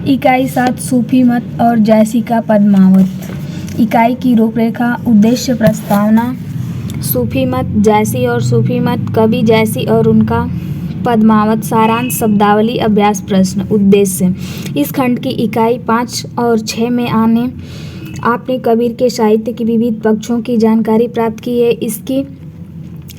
इकाई 7 सूफी मत और जैसी का पद्मावत। इकाई की रूपरेखा, उद्देश्य, प्रस्तावना। सूफी मत, जैसी और सूफी मत, कवि जैसी और उनका पद्मावत। सारांश, शब्दावली, अभ्यास प्रश्न। उद्देश्य। इस खंड की इकाई 5 और 6 में आपने कबीर के साहित्य के विविध पक्षों की जानकारी प्राप्त की है। इसकी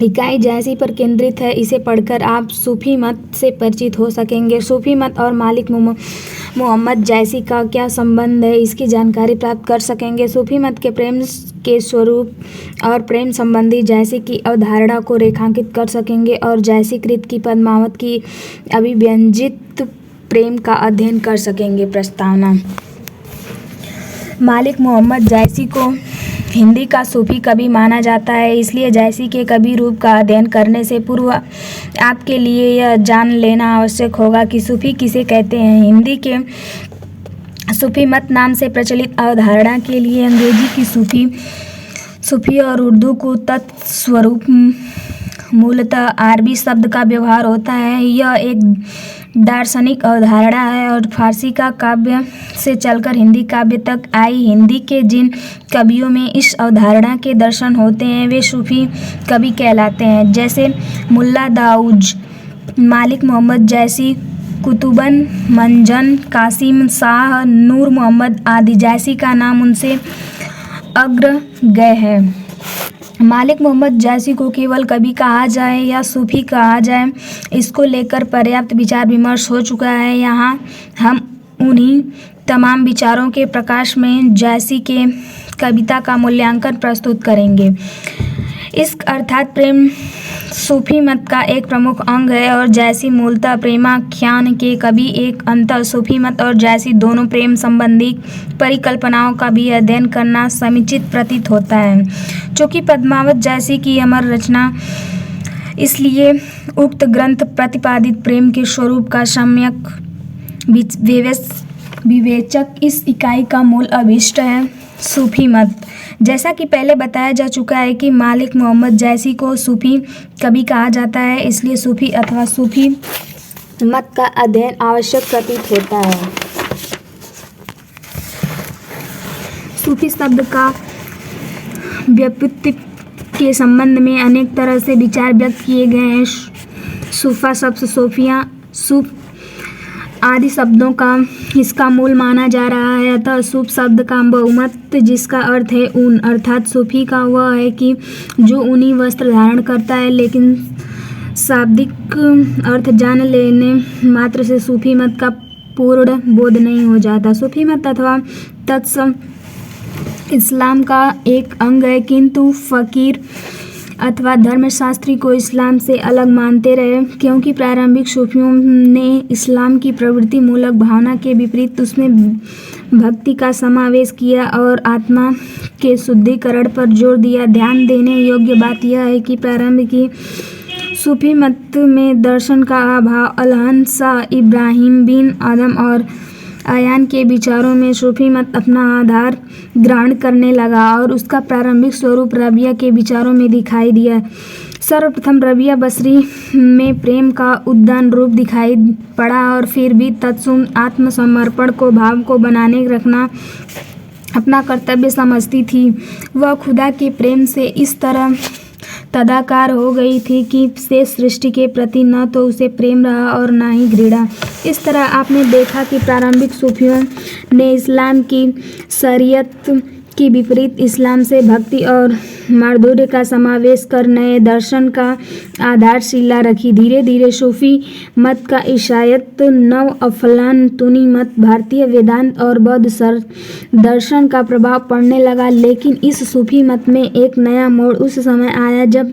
इकाई जैसी पर केंद्रित है। इसे पढ़कर आप सूफी मत से परिचित हो सकेंगे। सूफी मत और मालिक मोहम्मद जैसी का क्या संबंध है, इसकी जानकारी प्राप्त कर सकेंगे। सूफी मत के प्रेम के स्वरूप और प्रेम संबंधी जैसी की अवधारणा को रेखांकित कर सकेंगे और जैसी कृत की पद्मावत की अभिव्यंजित प्रेम का अध्ययन कर सकेंगे। प्रस्तावना। मालिक मोहम्मद जैसी को हिंदी का सूफी कवि माना जाता है, इसलिए जैसी के कवि रूप का अध्ययन करने से पूर्व आपके लिए यह जान लेना आवश्यक होगा कि सूफी किसे कहते हैं। हिंदी के सूफी मत नाम से प्रचलित अवधारणा के लिए अंग्रेजी की सूफी और उर्दू को तत्स्वरूप मूलतः अरबी शब्द का व्यवहार होता है। यह एक दार्शनिक अवधारणा है और फारसी का काव्य से चलकर हिंदी काव्य तक आई। हिंदी के जिन कवियों में इस अवधारणा के दर्शन होते हैं वे सूफी कवि कहलाते हैं, जैसे मुल्ला दाऊद, मालिक मोहम्मद जैसी, कुतुबन मंजन, कासिम शाह, नूर मोहम्मद आदि। जैसी का नाम उनसे अग्रगण्य है। मालिक मोहम्मद जैसी को केवल कवि कहा जाए या सूफी कहा जाए, इसको लेकर पर्याप्त विचार विमर्श हो चुका है। यहाँ हम उन्हीं तमाम विचारों के प्रकाश में जैसी के कविता का मूल्यांकन प्रस्तुत करेंगे। इश्क अर्थात प्रेम सूफी मत का एक प्रमुख अंग है और जैसी मूलतः प्रेमाख्यान के कवि। एक अंतर सूफी मत और जैसी दोनों प्रेम संबंधी परिकल्पनाओं का भी अध्ययन करना समुचित प्रतीत होता है। चूँकि पद्मावत जैसी की अमर रचना, इसलिए उक्त ग्रंथ प्रतिपादित प्रेम के स्वरूप का सम्यक विवेचक इस इकाई का मूल अभिष्ट है। सूफी मत। जैसा कि पहले बताया जा चुका है कि मालिक मोहम्मद जैसी को सूफी कवि कहा जाता है, इसलिए सूफी अथवा सूफी मत का अध्ययन आवश्यक प्रतीत होता है। सूफी शब्द का व्युत्पत्ति के संबंध में अनेक तरह से विचार व्यक्त किए गए हैं। सूफा शब्द सोफिया, सूफ आदि शब्दों का इसका मूल माना जा रहा है। अतः सूफ शब्द का बहुमत, जिसका अर्थ है ऊन, अर्थात सूफी का वह है कि जो ऊनी वस्त्र धारण करता है, लेकिन शाब्दिक अर्थ जान लेने मात्र से सूफी मत का पूर्ण बोध नहीं हो जाता। सूफी मत अथवा तत्सम इस्लाम का एक अंग है, किंतु फकीर अथवा धर्मशास्त्री को इस्लाम से अलग मानते रहे, क्योंकि प्रारंभिक सूफियों ने इस्लाम की प्रवृत्ति मूलक भावना के विपरीत उसमें भक्ति का समावेश किया और आत्मा के शुद्धिकरण पर जोर दिया। ध्यान देने योग्य बात यह है कि प्रारंभ की सूफी मत में दर्शन का अभाव। अलहन शाह इब्राहिम बिन आदम और आयान के विचारों में सूफी मत अपना आधार ग्रहण करने लगा और उसका प्रारंभिक स्वरूप रबिया के विचारों में दिखाई दिया। सर्वप्रथम रबिया बसरी में प्रेम का उद्दान रूप दिखाई पड़ा और फिर भी तत्सुम आत्मसमर्पण को भाव को बनाने रखना अपना कर्तव्य समझती थी। वह खुदा के प्रेम से इस तरह तदाकार हो गई थी कि शेष सृष्टि के प्रति न तो उसे प्रेम रहा और न ही घृणा। इस तरह आपने देखा कि प्रारंभिक सूफियों ने इस्लाम की शरीयत की विपरीत इस्लाम से भक्ति और माधुर्य का समावेश कर नए दर्शन का आधारशिला रखी। धीरे धीरे सूफी मत का ईसाईयत, नव अफलातूनी मत, भारतीय वेदांत और बौद्ध दर्शन का प्रभाव पड़ने लगा। लेकिन इस सूफी मत में एक नया मोड़ उस समय आया जब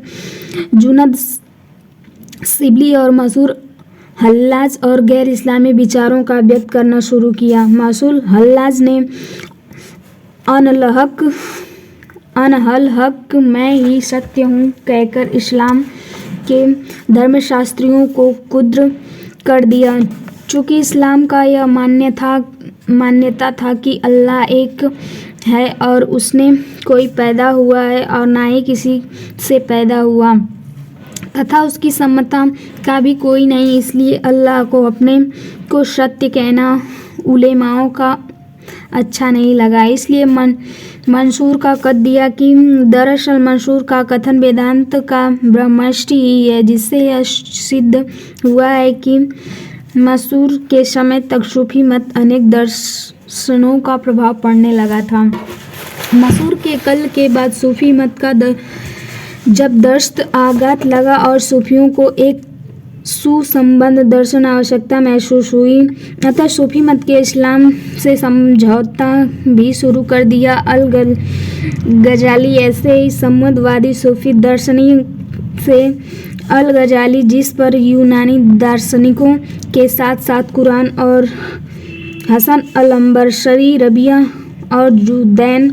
जुनैद शिबली और मशहूर हल्लाज और गैर इस्लामी विचारों का व्यक्त करना शुरू किया। मशहूर हल्लाज ने अनहल हक मैं ही सत्य हूँ कहकर इस्लाम के धर्मशास्त्रियों को कुद्र कर दिया। चूँकि इस्लाम का यह मान्यता था कि अल्लाह एक है और उसने कोई पैदा हुआ है और ना ही किसी से पैदा हुआ तथा उसकी समता का भी कोई नहीं, इसलिए अल्लाह को अपने को सत्य कहना उलेमाओं का अच्छा नहीं लगा, इसलिए मंसूर का कत दिया कि दरअसल मंसूर का कथन वेदांत का ब्रह्मष्टि ही है, जिससे यह सिद्ध हुआ है कि मंसूर के समय तक सूफी मत अनेक दर्शनों का प्रभाव पड़ने लगा था। मंसूर के कल के बाद सूफी मत का जब दस्त आघात लगा और सूफियों को एक सुसंबद्ध दर्शन आवश्यकता महसूस हुई, अतः सूफी मत के इस्लाम से समझौता भी शुरू कर दिया। अल गजाली ऐसे ही सम्यवादी सूफी दार्शनिक से अल गजाली, जिस पर यूनानी दार्शनिकों के साथ साथ कुरान और हसन अल अंबरसरी, रबिया और जुदैन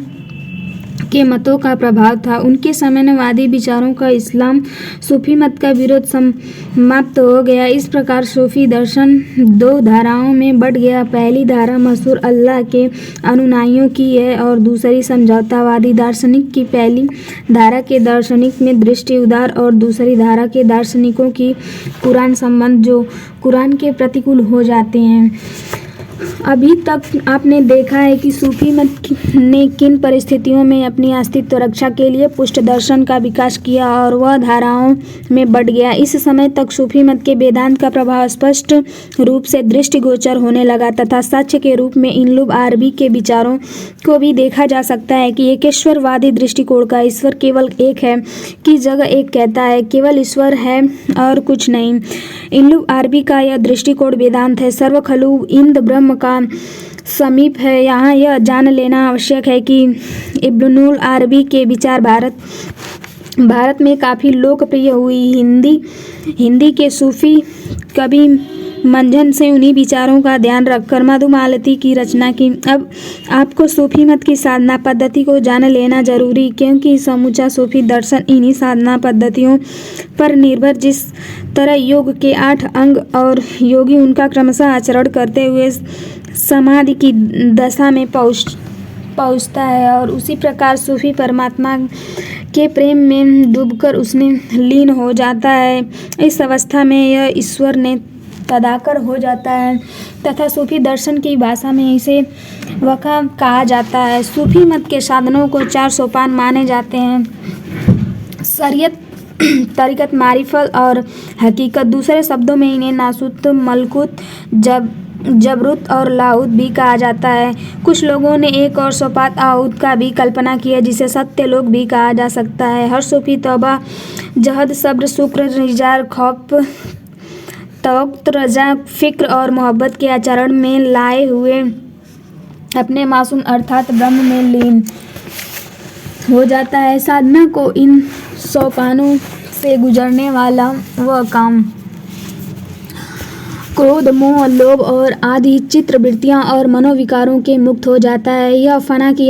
के मतों का प्रभाव था। उनके साम्यवादी विचारों का इस्लाम सूफी मत का विरोध समाप्त हो गया। इस प्रकार सूफी दर्शन दो धाराओं में बढ़ गया। पहली धारा मंसूर अल्लाह के अनुयायियों की है और दूसरी समझौतावादी दार्शनिक की। पहली धारा के दार्शनिक में दृष्टि उदार और दूसरी धारा के दार्शनिकों की कुरान संबंध, जो कुरान के प्रतिकूल हो जाते हैं। अभी तक आपने देखा है कि सूफी मत ने किन परिस्थितियों में अपनी अस्तित्व रक्षा के लिए पुष्ट दर्शन का विकास किया और वह धाराओं में बढ़ गया। इस समय तक सूफी मत के वेदांत का प्रभाव स्पष्ट रूप से दृष्टिगोचर होने लगा तथा साक्ष्य के रूप में इल्म अरबी के विचारों को भी देखा जा सकता है कि एकेश्वरवादी दृष्टिकोण का ईश्वर केवल एक है की जगह एक कहता है केवल ईश्वर है और कुछ नहीं। इल्म अरबी का यह दृष्टिकोण वेदांत है, सर्व खलु इंद ब्रह्म का समीप है। यहाँ यह जान लेना आवश्यक है कि इब्नुल अरबी के विचार भारत में काफ़ी लोकप्रिय हुई। हिंदी के सूफी कवि मंझन से उन्हीं विचारों का ध्यान रखकर मधुमालती की रचना की। अब आपको सूफी मत की साधना पद्धति को जान लेना जरूरी, क्योंकि समूचा सूफी दर्शन इन्हीं साधना पद्धतियों पर निर्भर, जिस तरह योग के 8 अंग और योगी उनका क्रमशः आचरण करते हुए समाधि की दशा में पहुँचता है और उसी प्रकार सूफी परमात्मा के प्रेम में डूबकर उसमें लीन हो जाता है। इस अवस्था में यह ईश्वर ने तदाकर हो जाता है तथा सूफी दर्शन की भाषा में इसे वक़ा कहा जाता है। सूफी मत के साधनों को 4 सोपान माने जाते हैं: शरीयत, तरीक़त, मारिफत और हकीकत। दूसरे शब्दों में इन्हें नासूत, मलकुत, जबरूत और लाहुत भी कहा जाता है। कुछ लोगों ने एक और सोपान आहुत का भी कल्पना की है, जिसे सत्य लोक भी कहा जा सकता है। हर सूफी तौबा, जहद, सब्र, शुक्र, रिजा, खौफ, तवक्कुल, रजा, फिक्र और मोहब्बत के आचरण में लाए हुए अपने मासूम अर्थात ब्रह्म में लीन हो जाता है। साधना को इन सोपानों से गुजरने वाला वह काम क्रोध, मोह, लोभ और आदि चित्रवृत्तियाँ और मनोविकारों के मुक्त हो जाता है। यह फना की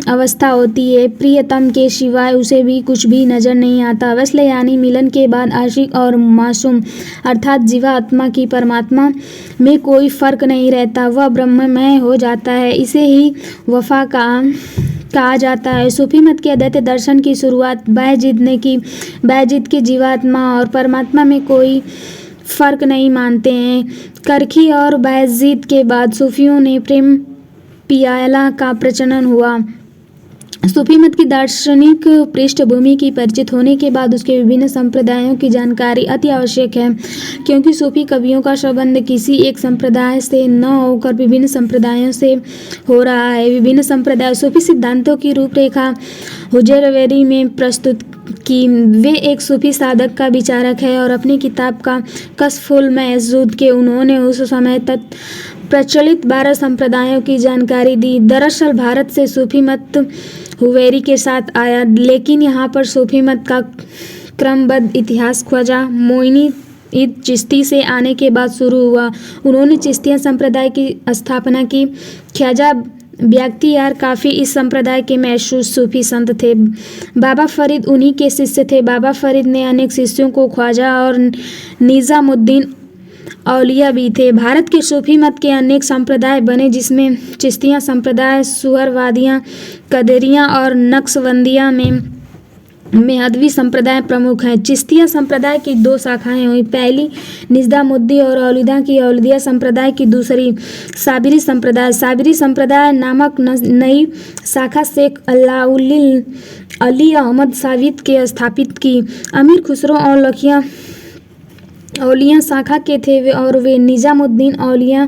अवस्था होती है। प्रियतम के सिवाय उसे भी कुछ भी नजर नहीं आता। वस्ल यानी मिलन के बाद आशिक और मासूम अर्थात जीवात्मा की परमात्मा में कोई फर्क नहीं रहता, वह ब्रह्ममय हो जाता है। इसे ही वफा कहा जाता है। सूफी मत के अद्वैत दर्शन की शुरुआत बायजीद ने की। बायजीद की जीवात्मा और परमात्मा में कोई फर्क नहीं मानते हैं। करखी और बायजीद के बाद सूफियों ने प्रेम पियाला का प्रचलन हुआ। सूफी मत की दार्शनिक पृष्ठभूमि की परिचित होने के बाद उसके विभिन्न संप्रदायों की जानकारी अति आवश्यक है, क्योंकि सूफी कवियों का संबंध किसी एक संप्रदाय से न होकर विभिन्न संप्रदायों से हो रहा है। विभिन्न संप्रदाय सूफी सिद्धांतों की रूपरेखा हुजैरवेरी में प्रस्तुत की। वे एक सूफी साधक का विचारक है और अपनी किताब का कश्फुल मौजूद के उन्होंने उस समय तक प्रचलित 12 संप्रदायों की जानकारी दी। दरअसल भारत से सूफी मत हुवैरी के साथ आया, लेकिन यहाँ पर सूफी मत का क्रमबद्ध इतिहास ख्वाजा मोइनुद्दीन चिश्ती से आने के बाद शुरू हुआ। उन्होंने चिश्तिया संप्रदाय की स्थापना की। ख्वाजा बख्तियार काफ़ी इस संप्रदाय के मशहूर सूफी संत थे। बाबा फरीद उन्हीं के शिष्य थे। बाबा फरीद ने अनेक शिष्यों को ख्वाजा और निज़ामुद्दीन औलिया भी थे। भारत के सूफी मत के अनेक संप्रदाय बने, जिसमें चिश्तिया संप्रदाय, सुहरवादियाँ, कदरियाँ और नक्शबंदियाँ में में अदवी संप्रदाय प्रमुख हैं। चिश्तिया संप्रदाय की दो शाखाएं हुई, पहली निज़ामुद्दीन और औलिया की औलिया संप्रदाय की दूसरी साबिरी संप्रदाय। साबिरी संप्रदाय नामक नई शाखा शेख अलाउद्दीन अली अहमद साबित के स्थापित की। अमीर खुसरो और लखिया औलिया शाखा के थे और वे निज़ामुद्दीन औलिया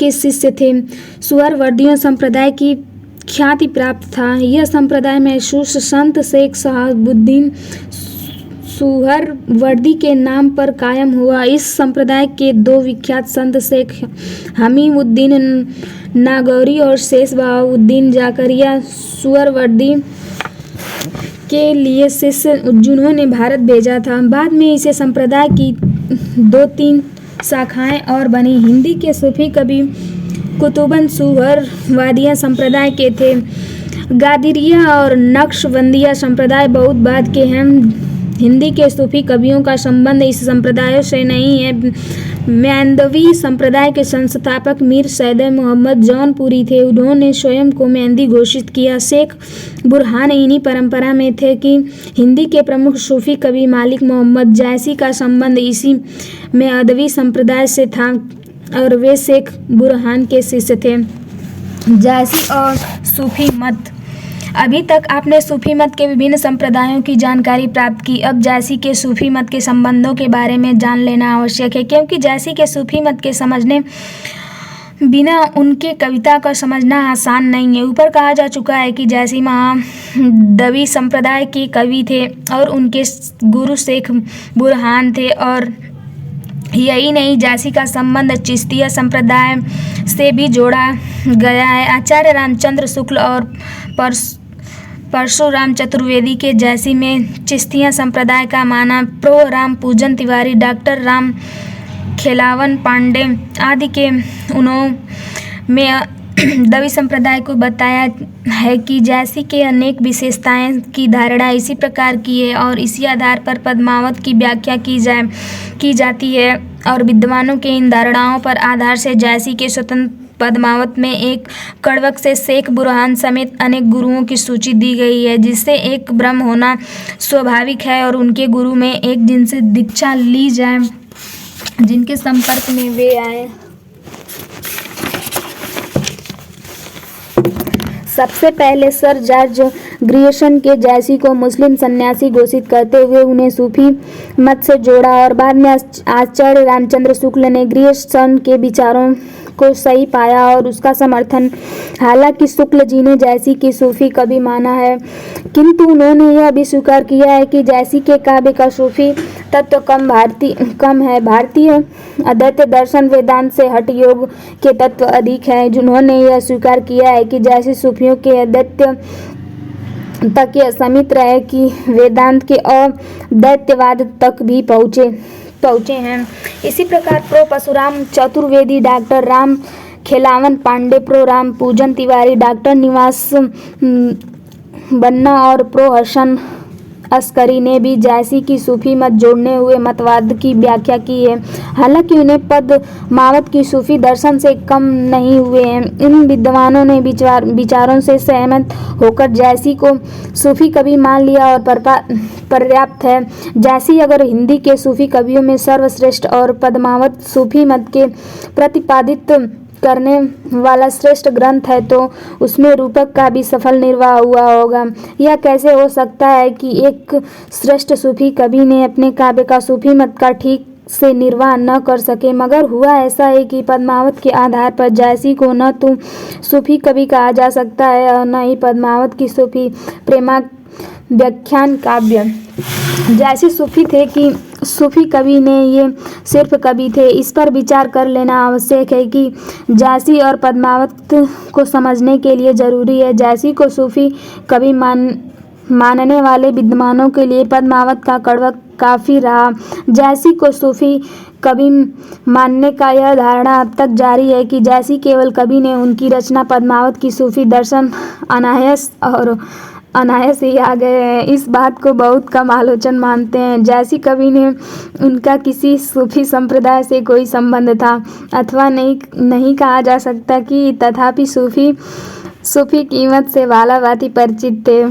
के शिष्य थे। सुहरवर्दियों संप्रदाय की ख्याति प्राप्त था। यह संप्रदाय महसूस संत शेख शहाबुद्दीन सुहरवर्दी के नाम पर कायम हुआ। इस संप्रदाय के दो विख्यात संत शेख हमीउद्दीन नागौरी और शेख बहाउद्दीन जाकरिया सुहरवर्दी के लिए शिष्य जिन्होंने भारत भेजा था। बाद में इसे संप्रदाय की 2-3 शाखाएं और बनी। हिंदी के सूफी कवि कुतुबन सुहरवादिया संप्रदाय के थे। गादिरिया और नक्शबंदिया संप्रदाय बहुत बाद के हैं। हिंदी के सूफी कवियों का संबंध इस संप्रदायों से नहीं है। मेंदवी संप्रदाय के संस्थापक मीर सैयद मोहम्मद जौनपुरी थे। उन्होंने स्वयं को मेंदी घोषित किया। शेख बुरहान इन्हीं परंपरा में थे कि हिंदी के प्रमुख सूफी कवि मालिक मोहम्मद जैसी का संबंध इसी मेंदवी संप्रदाय से था और वे शेख बुरहान के शिष्य थे। जैसी और सूफी मत। अभी तक आपने सूफी मत के विभिन्न संप्रदायों की जानकारी प्राप्त की। अब जैसी के सूफी मत के संबंधों के बारे में जान लेना आवश्यक है, क्योंकि जैसी के सूफी मत के समझने बिना उनके कविता का समझना आसान नहीं है। ऊपर कहा जा चुका है कि जैसी महादवी संप्रदाय के कवि थे और उनके गुरु शेख बुरहान थे, और यही नहीं, जैसी का संबंध चिश्तिया संप्रदाय से भी जोड़ा गया है। आचार्य रामचंद्र शुक्ल और परशुराम चतुर्वेदी के जैसी में चिश्तिया संप्रदाय का माना प्रो राम पूजन तिवारी, डॉक्टर राम खेलावन पांडे आदि के उन्होंने दवी संप्रदाय को बताया है कि जैसी के अनेक विशेषताएं की धारणा इसी प्रकार की है और इसी आधार पर पद्मावत की व्याख्या की जाती है, और विद्वानों के इन धारणाओं पर आधार से जैसी के स्वतंत्र पद्मावत में एक कड़वक से शेख बुरहान समेत अनेक गुरुओं की सूची दी गई है, जिससे एक ब्रह्म होना स्वाभाविक है और उनके गुरु में एक जिनसे दीक्षा ली जाए जिनके संपर्क में वे आए। सबसे पहले सर जॉर्ज ग्रियर्सन के जैसी को मुस्लिम सन्यासी घोषित करते हुए उन्हें सूफी मत से जोड़ा, और बाद में आचार्य रामचंद्र शुक्ल ने ग्रियर्सन के विचारों को सही पाया और उसका समर्थन। हालांकि शुक्ल जी ने जैसी की सूफी कवि माना है, किंतु उन्होंने यह भी स्वीकार किया है कि जैसी के काव्य का सूफी तत्व कम है। भारतीय अद्वैत दर्शन वेदांत से हट योग के तत्व अधिक है। जिन्होंने यह स्वीकार किया है कि जैसी सूफियों के अद्वैत तक यह सीमित रहे कि वेदांत के अद्वैतवाद तक भी पहुँचे हैं। इसी प्रकार pro Parshuram Chaturvedi, doctor Ram Khelawan Pandey, pro Ram Pujan Tiwari, doctor निवास बन्ना और प्रो हसन अस्करी ने भी जैसी की सूफी मत जोड़ने हुए मतवाद की व्याख्या की है। हालांकि उन्हें पद्मावत की सूफी दर्शन से कम नहीं हुए हैं। इन विद्वानों ने विचारों से सहमत होकर जैसी को सूफी कवि मान लिया और पर्याप्त है। जैसी अगर हिंदी के सूफी कवियों में सर्वश्रेष्ठ और पद्मावत सूफी मत के प्रतिपादित करने वाला श्रेष्ठ ग्रंथ है, तो उसमें रूपक का भी सफल निर्वाह हुआ होगा। यह कैसे हो सकता है कि एक श्रेष्ठ सूफी कवि ने अपने काव्य का सूफी मत का ठीक से निर्वाह न कर सके, मगर हुआ ऐसा है कि पद्मावत के आधार पर जैसी को न तो सूफी कवि कहा जा सकता है और न ही पद्मावत की सूफी प्रेमा व्याख्यान काव्य। जैसे सूफी थे कि सूफी कवि ने ये सिर्फ कवि थे, इस पर विचार कर लेना आवश्यक है कि जैसी और पद्मावत को समझने के लिए जरूरी है। जैसी को सूफी कवि मानने वाले विद्वानों के लिए पद्मावत का कड़वक काफ़ी रहा। जैसी को सूफी कवि मानने का यह धारणा अब तक जारी है कि जैसी केवल कवि ने उनकी रचना पद्मावत की सूफी दर्शन अनायास ही आ गए हैं। इस बात को बहुत कम आलोचन मानते हैं। जैसी कवि ने उनका किसी सूफी संप्रदाय से कोई संबंध था अथवा नहीं कहा जा सकता कि तथापि सूफी कीमत से वाला भांति परिचित थे।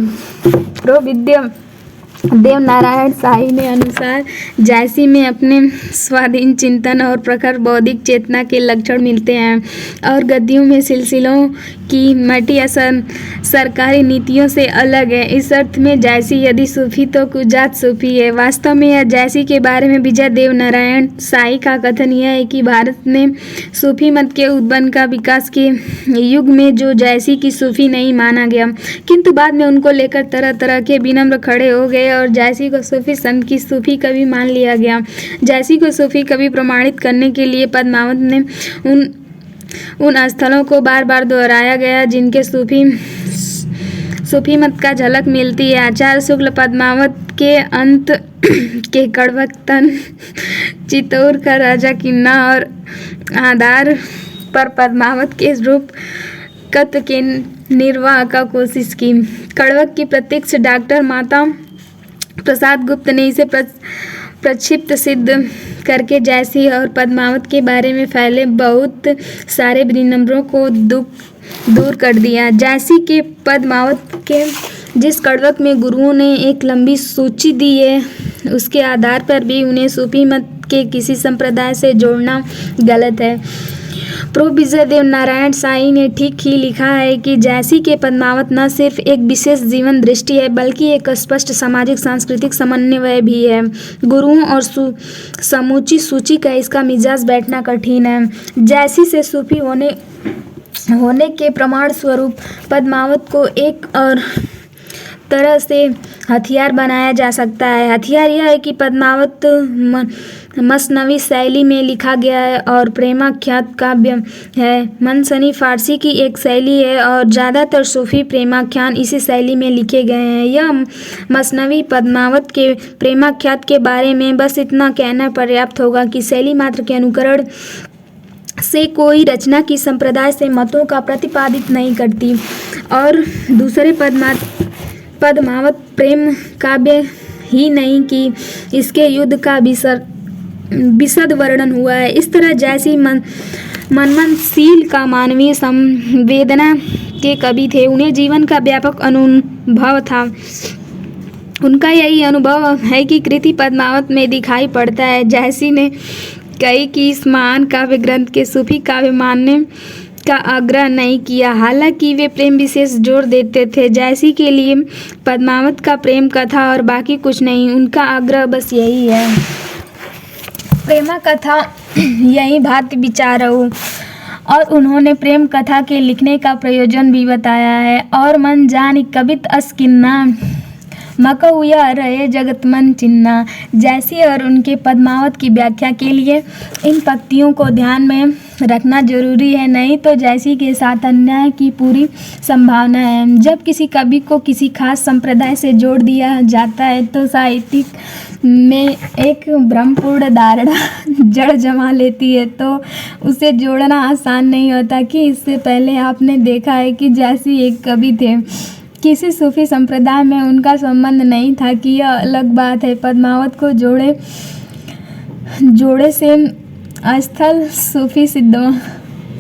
देवनारायण साई ने अनुसार जैसी में अपने स्वाधीन चिंतन और प्रखर बौद्धिक चेतना के लक्षण मिलते हैं और गद्यों में सिलसिलों की मटी असर सरकारी नीतियों से अलग है। इस अर्थ में जैसी यदि सूफी तो कुजात सूफी है। वास्तव में यह जैसी के बारे में विजय देवनारायण साई का कथन यह है कि भारत में सूफी मत के उद्भव का विकास के युग में जो जैसी की सूफी नहीं माना गया, किंतु बाद में उनको लेकर तरह तरह के विनम्र खड़े हो गए और जैसी को सूफी संत की सूफी कवि मान लिया गया। जैसी को सूफी कवि प्रमाणित करने के लिए पद्मावत ने उन स्थलों को बार बार दोहराया गया जिनके सूफी मत का झलक मिलती है। आचार्य शुक्ल पद्मावत के अंत के कड़वक तन चित्तौड़ का राजा किन्ना और आधार पर पद्मावत के रूप कत्व के निर्वाह का कोशिश की। कड़वक की प्रत्यक्ष डॉक्टर माता प्रसाद गुप्त ने इसे प्रक्षिप्त सिद्ध करके जैसी और पद्मावत के बारे में फैले बहुत सारे विनम्रों को दूर कर दिया। जैसी के पद्मावत के जिस कड़वक में गुरुओं ने एक लंबी सूची दी है, उसके आधार पर भी उन्हें सूफी मत के किसी संप्रदाय से जोड़ना गलत है। प्रो विजय देवनारायण साई ने ठीक ही लिखा है कि जैसी के पद्मावत न सिर्फ एक विशेष जीवन दृष्टि है बल्कि एक स्पष्ट सामाजिक सांस्कृतिक समन्वय भी है। गुरुओं और समूची सूची का इसका मिजाज बैठना कठिन है। जैसी से सूफी होने के प्रमाण स्वरूप पद्मावत को एक और तरह से हथियार बनाया जा सकता है। हथियार यह है कि पद्मावत मसनवी शैली में लिखा गया है और प्रेमाख्यात काव्य है। मनसनी फारसी की एक शैली है और ज़्यादातर सूफी प्रेमाख्यान इसी शैली में लिखे गए हैं। यह मसनवी पद्मावत के प्रेमाख्यात के बारे में बस इतना कहना पर्याप्त होगा कि शैली मात्र के अनुकरण से कोई रचना की संप्रदाय से मतों का प्रतिपादित नहीं करती और दूसरे पद्मावत प्रेम काव्य ही नहीं कि इसके युद्ध का विशद वर्णन हुआ है। इस तरह जैसी मननशील का मानवीय संवेदना के कवि थे। उन्हें जीवन का व्यापक अनुभव था। उनका यही अनुभव है कि कृति पद्मावत में दिखाई पड़ता है। जैसी ने कई कि इस महान काव्य ग्रंथ के सूफी काव्य मानने का आग्रह नहीं किया, हालांकि वे प्रेम विशेष जोर देते थे। जैसी के लिए पद्मावत का प्रेम कथा और बाकी कुछ नहीं, उनका आग्रह बस यही है प्रेमा कथा यही भांति विचार हो। और उन्होंने प्रेम कथा के लिखने का प्रयोजन भी बताया है। और मन जान कवित अस्किन्ना मकहुया रहे जगत मन चिन्ना। जैसी और उनके पद्मावत की व्याख्या के लिए इन पंक्तियों को ध्यान में रखना जरूरी है, नहीं तो जैसी के साथ अन्याय की पूरी संभावना है। जब किसी कवि को किसी खास संप्रदाय से जोड़ दिया जाता है तो साहित्यिक में एक भ्रमपूर्ण धारणा जड़ जमा लेती है, तो उसे जोड़ना आसान नहीं होता। कि इससे पहले आपने देखा है कि जैसी एक कवि थे, किसी सूफी संप्रदाय में उनका संबंध नहीं था कि यह अलग बात है। पद्मावत को जोड़े से स्थल सूफी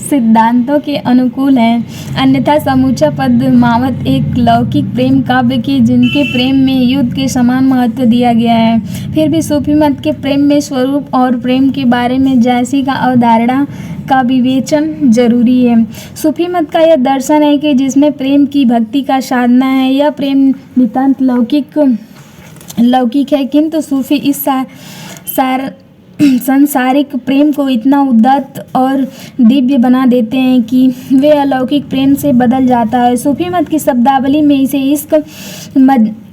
सिद्धांतों के अनुकूल है, अन्यथा समूचा पद्मावत एक लौकिक प्रेम काव्य की जिनके प्रेम में युद्ध के समान महत्व दिया गया है। फिर भी सूफी मत के प्रेम में स्वरूप और प्रेम के बारे में जैसी का अवधारणा का विवेचन जरूरी है। सूफी मत का यह दर्शन है कि जिसमें प्रेम की भक्ति का साधना है, यह प्रेम नितांत लौकिक है, किंतु सूफी इस सांसारिक प्रेम को इतना उदात्त और दिव्य बना देते हैं कि वे अलौकिक प्रेम से बदल जाता है। सूफी मत की शब्दावली में इसे इश्क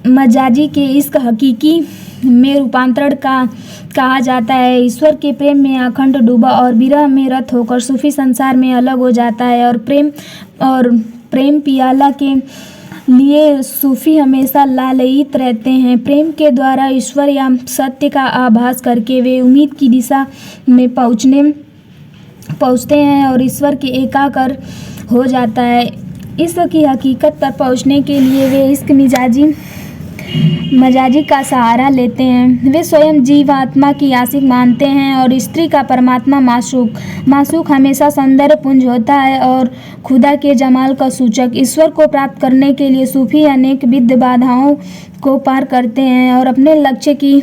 मजाजी के इश्क हकीकी में रूपांतरण का कहा जाता है। ईश्वर के प्रेम में अखंड डूबा और विरह में रत होकर सूफी संसार में अलग हो जाता है और प्रेम पियाला के लिए सूफी हमेशा लालयित रहते हैं। प्रेम के द्वारा ईश्वर या सत्य का आभास करके वे उम्मीद की दिशा में पहुँचते हैं और ईश्वर के एकाकार हो जाता है। इश्क की हकीकत पर पहुँचने के लिए वे इश्क मिजाजी मजाजी का सहारा लेते हैं। वे स्वयं जीव आत्मा की आशिक मानते हैं और स्त्री का परमात्मा मासूक हमेशा सौंदर्य पुंज होता है और खुदा के जमाल का सूचक। ईश्वर को प्राप्त करने के लिए सूफी अनेक विध बाधाओं को पार करते हैं और अपने लक्ष्य की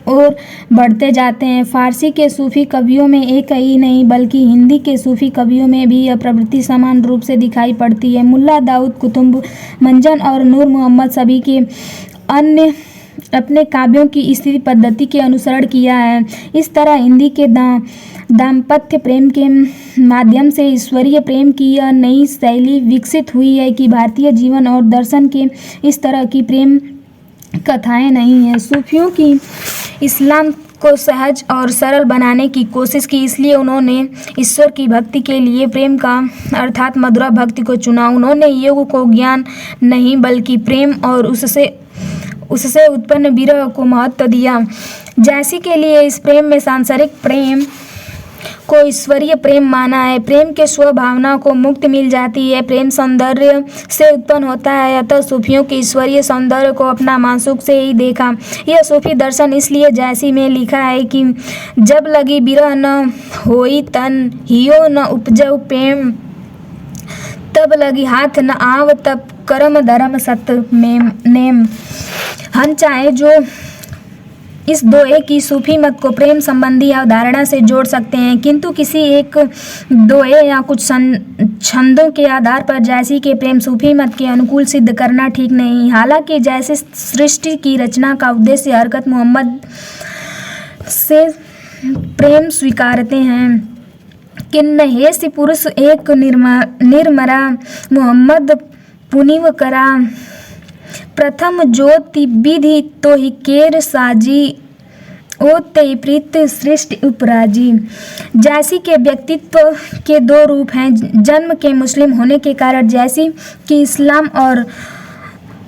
ओर बढ़ते जाते हैं। फारसी के सूफी कवियों में एक ही नहीं बल्कि हिंदी के सूफी कवियों में भी यह प्रवृत्ति समान रूप से दिखाई पड़ती है। मुल्ला दाऊद कुतुब मंजन और नूर मोहम्मद सभी के अन्य अपने काव्यों की इसी पद्धति के अनुसरण किया है। इस तरह हिंदी के दाम्पत्य प्रेम के माध्यम से ईश्वरीय प्रेम की यह नई शैली विकसित हुई है कि भारतीय जीवन और दर्शन के इस तरह की प्रेम कथाएं नहीं हैं। सूफियों की इस्लाम को सहज और सरल बनाने की कोशिश की, इसलिए उन्होंने ईश्वर की भक्ति के लिए प्रेम का अर्थात मधुरा भक्ति को चुना। उन्होंने योग को ज्ञान नहीं बल्कि प्रेम और उससे उत्पन्न विरह को महत्व दिया। जैसी के लिए इस प्रेम में सांसारिक प्रेम को ईश्वरीय प्रेम माना है। प्रेम के स्वभावना को मुक्ति मिल जाती है। प्रेम सौंदर्य से उत्पन्न होता है, अतः सूफियों के ईश्वरीय सौंदर्य को अपना मासूक से ही देखा। यह सूफी दर्शन इसलिए जैसी में लिखा है कि जब लगी बिरह न होई तन हियो न उपजौ प्रेम, तब लगी हाथ न आव तब कर्म धर्म सत में नेम। हम चाहे जो इस दोहे की सूफी मत को प्रेम संबंधी अवधारणा से जोड़ सकते हैं, किंतु किसी एक दोहे या कुछ छंदों के आधार पर जैसी के प्रेम सूफी मत के अनुकूल सिद्ध करना ठीक नहीं। हालांकि जैसे सृष्टि की रचना का उद्देश्य हरकत मोहम्मद से प्रेम स्वीकारते हैं। किन्न हेसि पुरुष एक निर्मरा मोहम्मद पुनिव करा, प्रथम ज्योति विधि तो ही केर साजी, ओ ते प्रीत सृष्टि उपराजी। जैसी के व्यक्तित्व के दो रूप हैं। जन्म के मुस्लिम होने के कारण जैसी कि इस्लाम और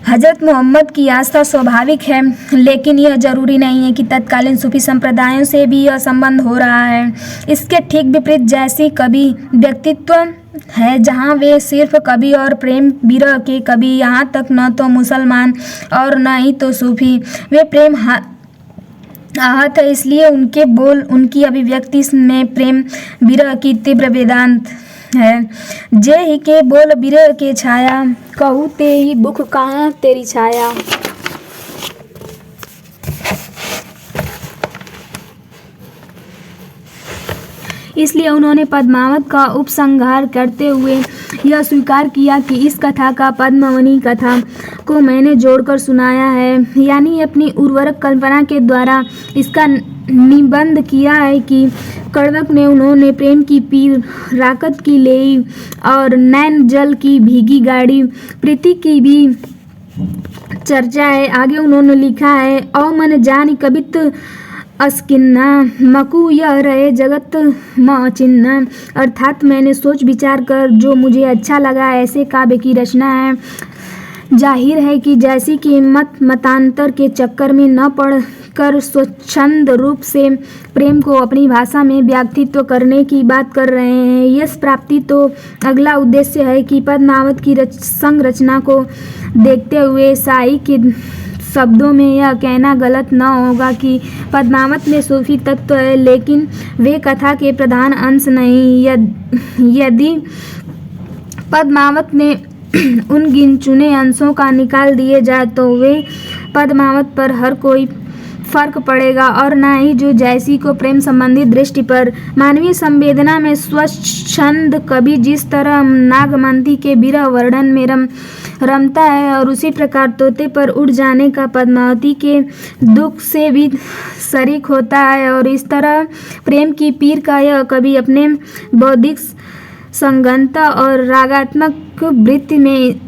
हजरत मोहम्मद की आस्था स्वाभाविक है, लेकिन यह जरूरी नहीं है कि तत्कालीन सूफी संप्रदायों से भी यह संबंध हो रहा है। इसके ठीक विपरीत जैसी कवि व्यक्तित्व है, जहाँ वे सिर्फ कवि और प्रेम विरह के कवि, यहाँ तक न तो मुसलमान और न ही तो सूफी। वे प्रेम आहत है, इसलिए उनके बोल उनकी अभिव्यक्ति में प्रेम विरह की तीव्र वेदांत है। जे ही के बोल विरह के छाया, कहू ते ही बुख कहाँ तेरी छाया। इसलिए उन्होंने पद्मावत का उपसंहार करते हुए यह स्वीकार किया कि इस कथा का पद्मावनी कथा को मैंने जोड़कर सुनाया है, यानी अपनी उर्वरक कल्पना के द्वारा इसका निबंध किया है कि कड़वक ने उन्होंने प्रेम की पीर राकत की लेई और नैन जल की भीगी गाड़ी प्रीति की भी चर्चा है। आगे उन्होंने लिखा है, औ मन जानी कबित अस्किन्ना मकू यह रहे जगत म चिन्ना, अर्थात मैंने सोच विचार कर जो मुझे अच्छा लगा ऐसे काव्य की रचना है। जाहिर है कि जैसी की मतांतर के चक्कर में न पड़ कर स्वच्छंद रूप से प्रेम को अपनी भाषा में व्यक्तित्व करने की बात कर रहे हैं। यश प्राप्ति तो अगला उद्देश्य है कि पद्मावत की संरचना को देखते हुए साई के शब्दों में यह कहना गलत न होगा कि पद्मावत में सूफी तत्व है, लेकिन वे कथा के प्रधान अंश नहीं। यदि पद्मावत में उन गिनचुने अंशों का निकाल दिए जाए तो वे पद्मावत पर हर कोई फर्क पड़ेगा और न ही जो जैसी को प्रेम संबंधी दृष्टि पर। मानवीय संवेदना में स्वच्छंद कवि जिस तरह नागमंती के विरह वर्णन में रमता है और उसी प्रकार तोते पर उड़ जाने का पद्मावती के दुख से भी शरीक होता है, और इस तरह प्रेम की पीर का यह कवि अपने बौद्धिक संगनता और रागात्मक वृत्ति में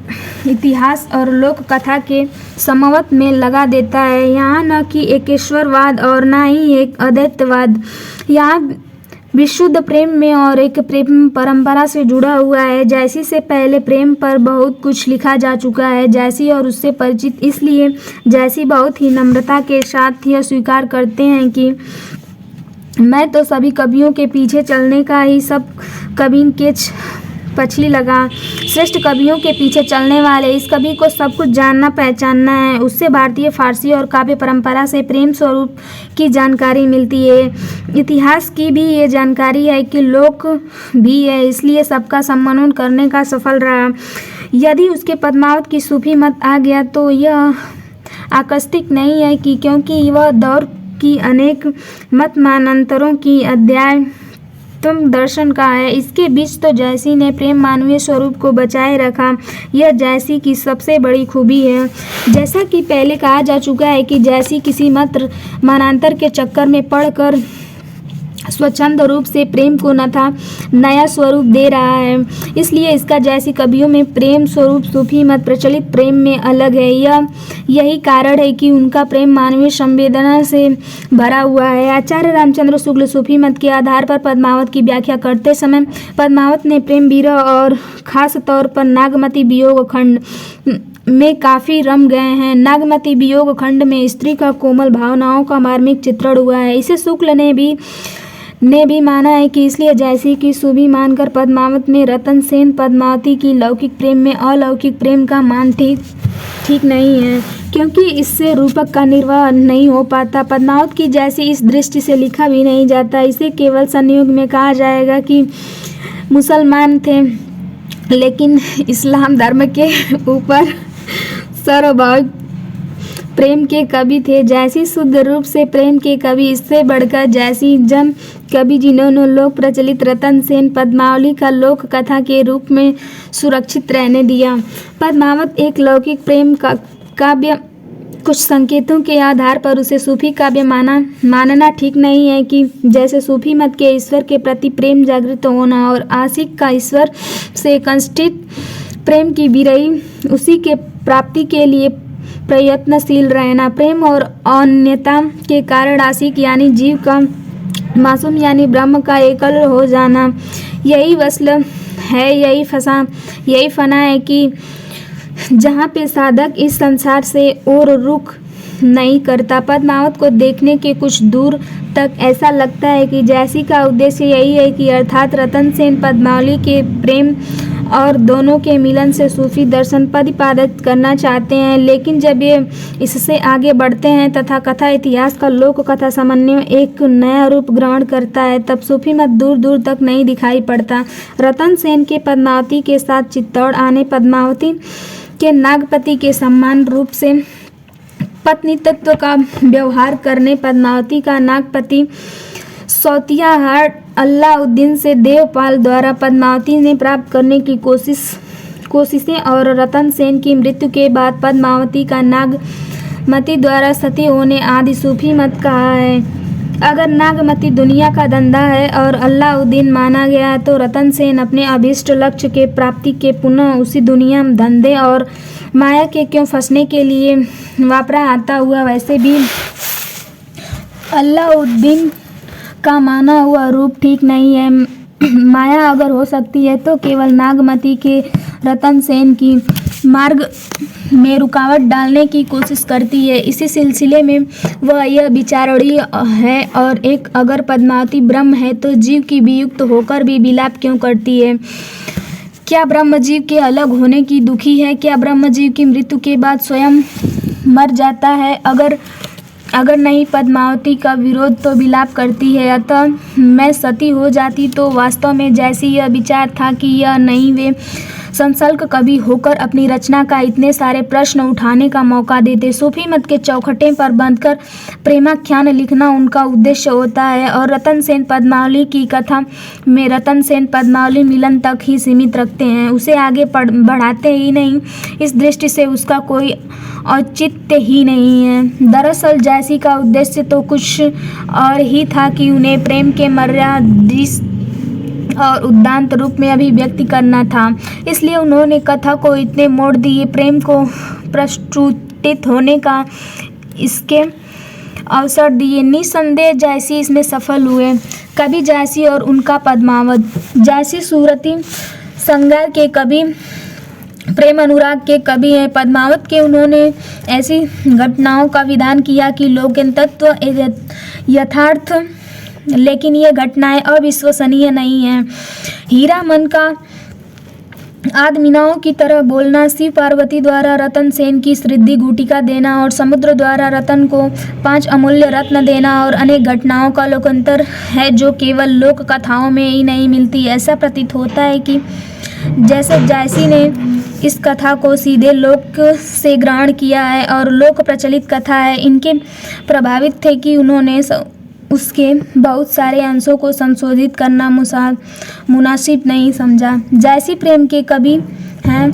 इतिहास और लोक कथा के समवत में लगा देता है। यहाँ न कि एकेश्वरवाद और न ही एक अद्वैतवाद, यहाँ विशुद्ध प्रेम में और एक प्रेम परंपरा से जुड़ा हुआ है। जैसी से पहले प्रेम पर बहुत कुछ लिखा जा चुका है। जैसी और उससे परिचित इसलिए जैसी बहुत ही नम्रता के साथ यह स्वीकार करते हैं कि मैं तो सभी कवियों के पीछे चलने का ही सब कवि के पछली लगा। श्रेष्ठ कवियों के पीछे चलने वाले इस कवि को सब कुछ जानना पहचानना है। उससे भारतीय फारसी और काव्य परंपरा से प्रेम स्वरूप की जानकारी मिलती है। इतिहास की भी ये जानकारी है कि लोक भी है, इसलिए सबका सम्मान करने का सफल रहा। यदि उसके पद्मावत की सूफी मत आ गया तो यह आकस्मिक नहीं है कि क्योंकि वह दौर की अनेक मत मानांतरों की अध्याय तुम दर्शन का है। इसके बीच तो जैसी ने प्रेम मानवीय स्वरूप को बचाए रखा, यह जैसी की सबसे बड़ी खूबी है। जैसा कि पहले कहा जा चुका है कि जैसी किसी मत मानांतर के चक्कर में पड़कर स्वच्छंद रूप से प्रेम को न था नया स्वरूप दे रहा है, इसलिए इसका जैसी कवियों में प्रेम स्वरूप सूफी मत प्रचलित प्रेम में अलग है। यही कारण है कि उनका प्रेम मानवीय संवेदना से भरा हुआ है। आचार्य रामचंद्र शुक्ल सूफी मत के आधार पर पद्मावत की व्याख्या करते समय पद्मावत ने प्रेम विरह और खास तौर पर नागमती वियोग खंड में काफ़ी रम गए हैं। नागमती वियोग खंड में स्त्री का कोमल भावनाओं का मार्मिक चित्रण हुआ है। इसे शुक्ल ने भी माना है कि इसलिए जैसी की सूफी मानकर पद्मावत में रतन सेन पद्मावती की लौकिक प्रेम में अलौकिक प्रेम का मान ठीक नहीं है, क्योंकि इससे रूपक का निर्वाह नहीं हो पाता। पद्मावत की जैसी इस दृष्टि से लिखा भी नहीं जाता। इसे केवल संयोग में कहा जाएगा कि मुसलमान थे लेकिन इस्लाम धर्म के ऊपर सर्वभाविक प्रेम के कवि थे। जैसी शुद्ध रूप से प्रेम के कवि, इससे बढ़कर जैसी जन कवि जिन्होंने लोक प्रचलित रतन सेन पद्मावली का लोक कथा के रूप में सुरक्षित रहने दिया। पद्मावत एक लौकिक प्रेम का काव्य, कुछ संकेतों के आधार पर उसे सूफी काव्य मानना ठीक नहीं है कि जैसे सूफी मत के ईश्वर के प्रति प्रेम जागृत होना और आशिक का ईश्वर से कंष्टित प्रेम की विरही उसी के प्राप्ति के लिए प्रयत्नशील रहना, प्रेम और अन्यता के कारण आशिक यानी जीव का मासूम यानी ब्रह्म का एकल हो जाना, यही वसल है, यही फना है कि जहाँ पे साधक इस संसार से और रुख नहीं करता। पद्मावत को देखने के कुछ दूर तक ऐसा लगता है कि जैसी का उद्देश्य यही है कि अर्थात रतन सेन पद्मावली के प्रेम और दोनों के मिलन से सूफी दर्शन प्रतिपादित करना चाहते हैं। लेकिन जब ये इससे आगे बढ़ते हैं तथा कथा इतिहास का लोक कथा समन्वय एक नया रूप ग्रहण करता है, तब सूफी मत दूर दूर तक नहीं दिखाई पड़ता। रतन सेन के पद्मावती के साथ चित्तौड़ आने, पद्मावती के नागपति के समान रूप से पत्नी तत्व का व्यवहार करने, पद्मावती का नागपति सौतिया हाट अल्लाउद्दीन से देवपाल द्वारा पद्मावती ने प्राप्त करने की कोशिशें और रतन सेन की मृत्यु के बाद पद्मावती का नागमती द्वारा सती होने आदि सूफी मत कहा है। अगर नागमती दुनिया का धंधा है और अल्लाउद्दीन माना गया है तो रतन सेन अपने अभीष्ट लक्ष्य के प्राप्ति के पुनः उसी दुनिया धंधे और माया के क्यों फंसने के लिए वापरा आता हुआ। वैसे भी अल्लाउद्दीन का माना हुआ रूप ठीक नहीं है। माया अगर हो सकती है तो केवल नागमती के रतन सेन की मार्ग में रुकावट डालने की कोशिश करती है। इसी सिलसिले में वह यह विचारणीय है और एक अगर पद्मावती ब्रह्म है तो जीव की वियुक्त होकर भी विलाप क्यों करती है? क्या ब्रह्म जीव के अलग होने की दुखी है? क्या ब्रह्म जीव की मृत्यु के बाद स्वयं मर जाता है? अगर नहीं पद्मावती का विरोध तो विलाप करती है। अतः मैं सती हो जाती तो वास्तव में जैसी यह विचार था कि यह नहीं वे संसल्क कवि होकर अपनी रचना का इतने सारे प्रश्न उठाने का मौका देते। सूफी मत के चौखटे पर बंधकर प्रेमाख्यान लिखना उनका उद्देश्य होता है और रतन सेन पद्मावली की कथा में रतन सेन पद्मावली मिलन तक ही सीमित रखते हैं, उसे आगे बढ़ाते ही नहीं। इस दृष्टि से उसका कोई औचित्य ही नहीं है। दरअसल जैसी का उद्देश्य तो कुछ और ही था कि उन्हें प्रेम के मर्यादित और उदात्त रूप में अभिव्यक्ति करना था, इसलिए उन्होंने कथा को इतने मोड़ दिए। प्रेम को प्रस्तुतित होने का इसके अवसर दिए। निसंदेह जैसी इसमें सफल हुए। कवि जैसी और उनका पद्मावत। जैसी सूरती संगार के कवि, प्रेम अनुराग के कवि हैं। पद्मावत के उन्होंने ऐसी घटनाओं का विधान किया कि लोकन तत्व यथार्थ, लेकिन ये घटनाएं अविश्वसनीय नहीं हैं। हीरा मन का आदमियों की तरह बोलना, शिव पार्वती द्वारा रतन सेन की श्रीधि गुटिका देना और समुद्र द्वारा रतन को 5 अमूल्य रत्न देना और अनेक घटनाओं का लोकांतर है जो केवल लोक कथाओं में ही नहीं मिलती। ऐसा प्रतीत होता है कि जैसे जायसी ने इस कथा को सीधे लोक से ग्रहण किया है और लोक प्रचलित कथा है इनके प्रभावित थे कि उन्होंने उसके बहुत सारे अंशों को संशोधित करना मुनासिब नहीं समझा। जैसी प्रेम के कवि हैं,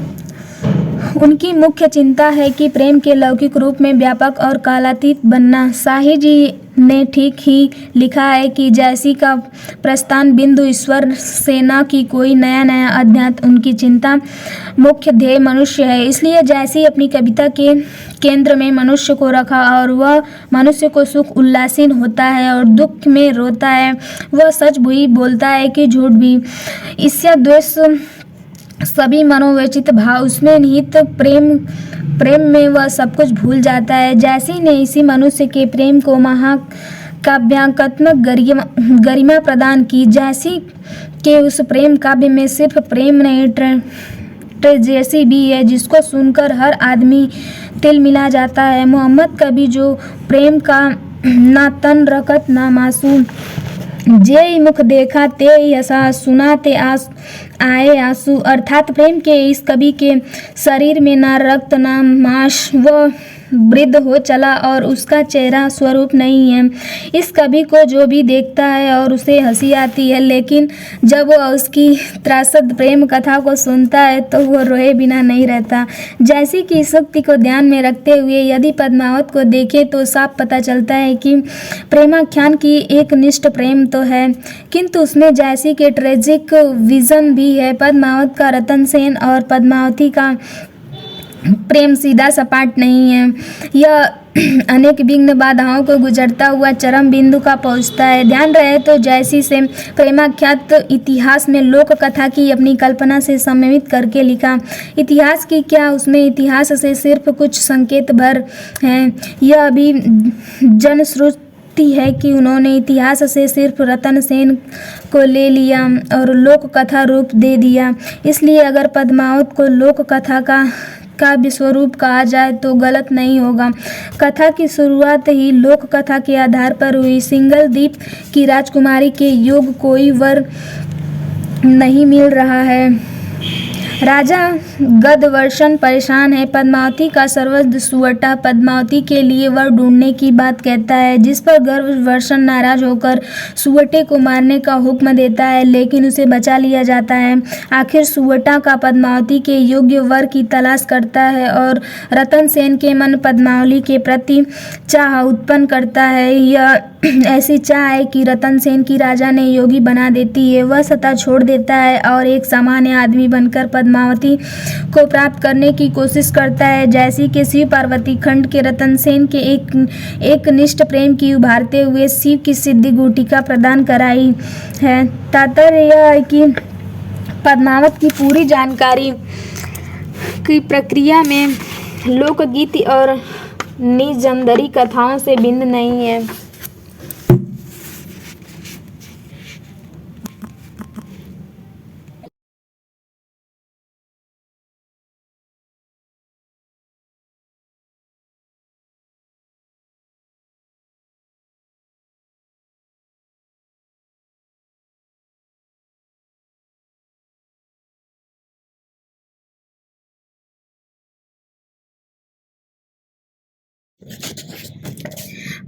उनकी मुख्य चिंता है कि प्रेम के लौकिक रूप में व्यापक और कालातीत बनना। शाही जी ने ठीक ही लिखा है कि जैसी का प्रस्थान बिंदु ईश्वर से न कि कोई नया अध्यात्म उनकी चिंता मुख्य ध्येय मनुष्य है। इसलिए जैसी अपनी कविता के केंद्र में मनुष्य को रखा और वह मनुष्य को सुख उल्लासीन होता है और दुख में रोता है, वह सच भी बोलता है कि झूठ भी। ईर्ष्या द्वेष सभी मनोवेचित भाव उसमें निहित प्रेम में वह सब कुछ भूल जाता है। जैसी ने इसी मनुष्य के प्रेम को महाकाव्यात्मक गरिमा प्रदान की। जैसी के उस प्रेम काव्य में सिर्फ प्रेम नहीं ट्रेजेसी भी है जिसको सुनकर हर आदमी तिल मिला जाता है। मोहम्मद कभी जो प्रेम का ना तन रकत ना मासूम जे मुख देखा ते हंसा सुना ते आए आंसू, अर्थात प्रेम के इस कवि के शरीर में ना रक्त ना मांस, वह वृद्ध हो चला और उसका चेहरा स्वरूप नहीं है। इस कवि को जो भी देखता है और उसे हंसी आती है, लेकिन जब वह उसकी त्रासद प्रेम कथा को सुनता है तो वह रोए बिना नहीं रहता। जैसी की शक्ति को ध्यान में रखते हुए यदि पद्मावत को देखें तो साफ पता चलता है कि प्रेमाख्यान की एक निष्ठ प्रेम तो है, किंतु उसमें जैसी के ट्रेजिक विजन भी है। पद्मावत का रतन सेन और पद्मावती का प्रेम सीधा सपाट नहीं है, यह अनेक विघ्न बाधाओं को गुजरता हुआ चरम बिंदु का पहुंचता है। ध्यान रहे तो जैसी से प्रेमाख्यात इतिहास में लोक कथा की अपनी कल्पना से सम्मिलित करके लिखा। इतिहास की क्या, उसमें इतिहास से सिर्फ कुछ संकेत भर हैं। यह अभी जनश्रुति है कि उन्होंने इतिहास से सिर्फ रतन सेन को ले लिया और लोक कथा रूप दे दिया। इसलिए अगर पद्मावत को लोक कथा का काव्य स्वरूप कहा जाए तो गलत नहीं होगा। कथा की शुरुआत ही लोक कथा के आधार पर हुई। सिंगल द्वीप की राजकुमारी के योग कोई वर नहीं मिल रहा है। राजा गदवर्षण परेशान है। पद्मावती का सर्वस्व सुवटा पद्मावती के लिए वर ढूंढने की बात कहता है, जिस पर गदवर्षण नाराज होकर सुवटे को मारने का हुक्म देता है, लेकिन उसे बचा लिया जाता है। आखिर सुवटा का पद्मावती के योग्य वर की तलाश करता है और रतन सेन के मन पद्मावली के प्रति चाह उत्पन्न करता है। यह ऐसी चाह है कि रतन सेन की राजा ने योगी बना देती है। वह सत्ता छोड़ देता है और एक सामान्य आदमी बनकर पद्मावती को प्राप्त करने की कोशिश करता है। जैसी के शिव पार्वती खंड के रतन सेन के एक निष्ठ प्रेम की उभारते हुए शिव की सिद्धि गुटिका प्रदान कराई है। तात्पर्य यह है कि पद्मावत की पूरी जानकारी की प्रक्रिया में लोकगीत और निजंदरी कथाओं से भिन्न नहीं है।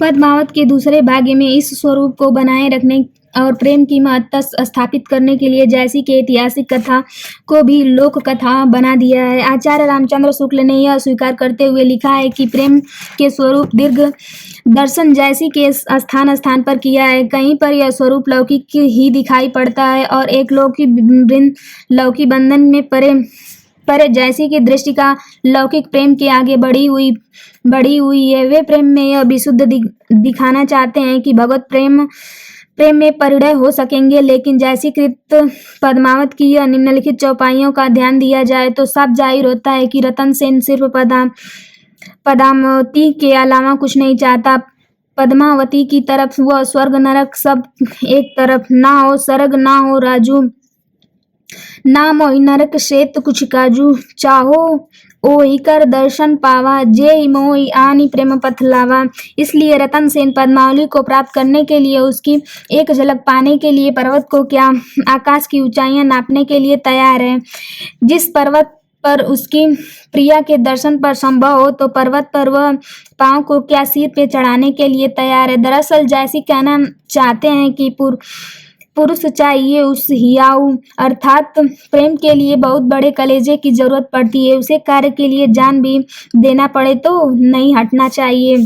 पद्मावत के दूसरे भाग्य में इस स्वरूप को बनाए रखने और प्रेम की महत्ता स्थापित करने के लिए जैसी के ऐतिहासिक कथा को भी लोक कथा बना दिया है। आचार्य रामचंद्र शुक्ल ने यह स्वीकार करते हुए लिखा है कि प्रेम के स्वरूप दीर्घ दर्शन जैसी के स्थान स्थान पर किया है। कहीं पर यह स्वरूप लौकिक ही दिखाई पड़ता है और एक लौकिक बंधन में परे जैसी की दृष्टि का लौकिक प्रेम के आगे बढ़ी हुई है। वे प्रेम में यह विशुद्ध दिखाना चाहते हैं कि भगवत प्रेम में परिणय हो सकेंगे, लेकिन जैसी कृत पद्मावत की यह निम्नलिखित चौपाइयों का ध्यान दिया जाए तो साफ जाहिर होता है कि रतन सेन सिर्फ पद्मावती के अलावा कुछ नहीं चाहता। पद्मावती की तरफ वह स्वर्ग नरक सब एक तरफ, ना हो स्वर्ग ना हो राजू ना मोहि नरक शेत कुछ काजू, चाहो ओहि कर दर्शन पावा, जे मोहि आनी प्रेम पथ लावा। इसलिए रतन सेन पद्मावली को प्राप्त करने के लिए, उसकी एक झलक पाने के लिए, पर्वत को क्या, आकाश की ऊंचाइयां नापने के लिए तैयार है। जिस पर्वत पर उसकी प्रिया के दर्शन पर संभव हो, तो पर्वत पर वह पांव को क्या सिर पे चढ़ाने के लिए तैयार है। दरअसल जैसी कहना चाहते हैं कि पुरुष चाहिए उस हियाऊ, अर्थात प्रेम के लिए बहुत बड़े कलेजे की जरूरत पड़ती है। उसे कार्य के लिए जान भी देना पड़े तो नहीं हटना चाहिए।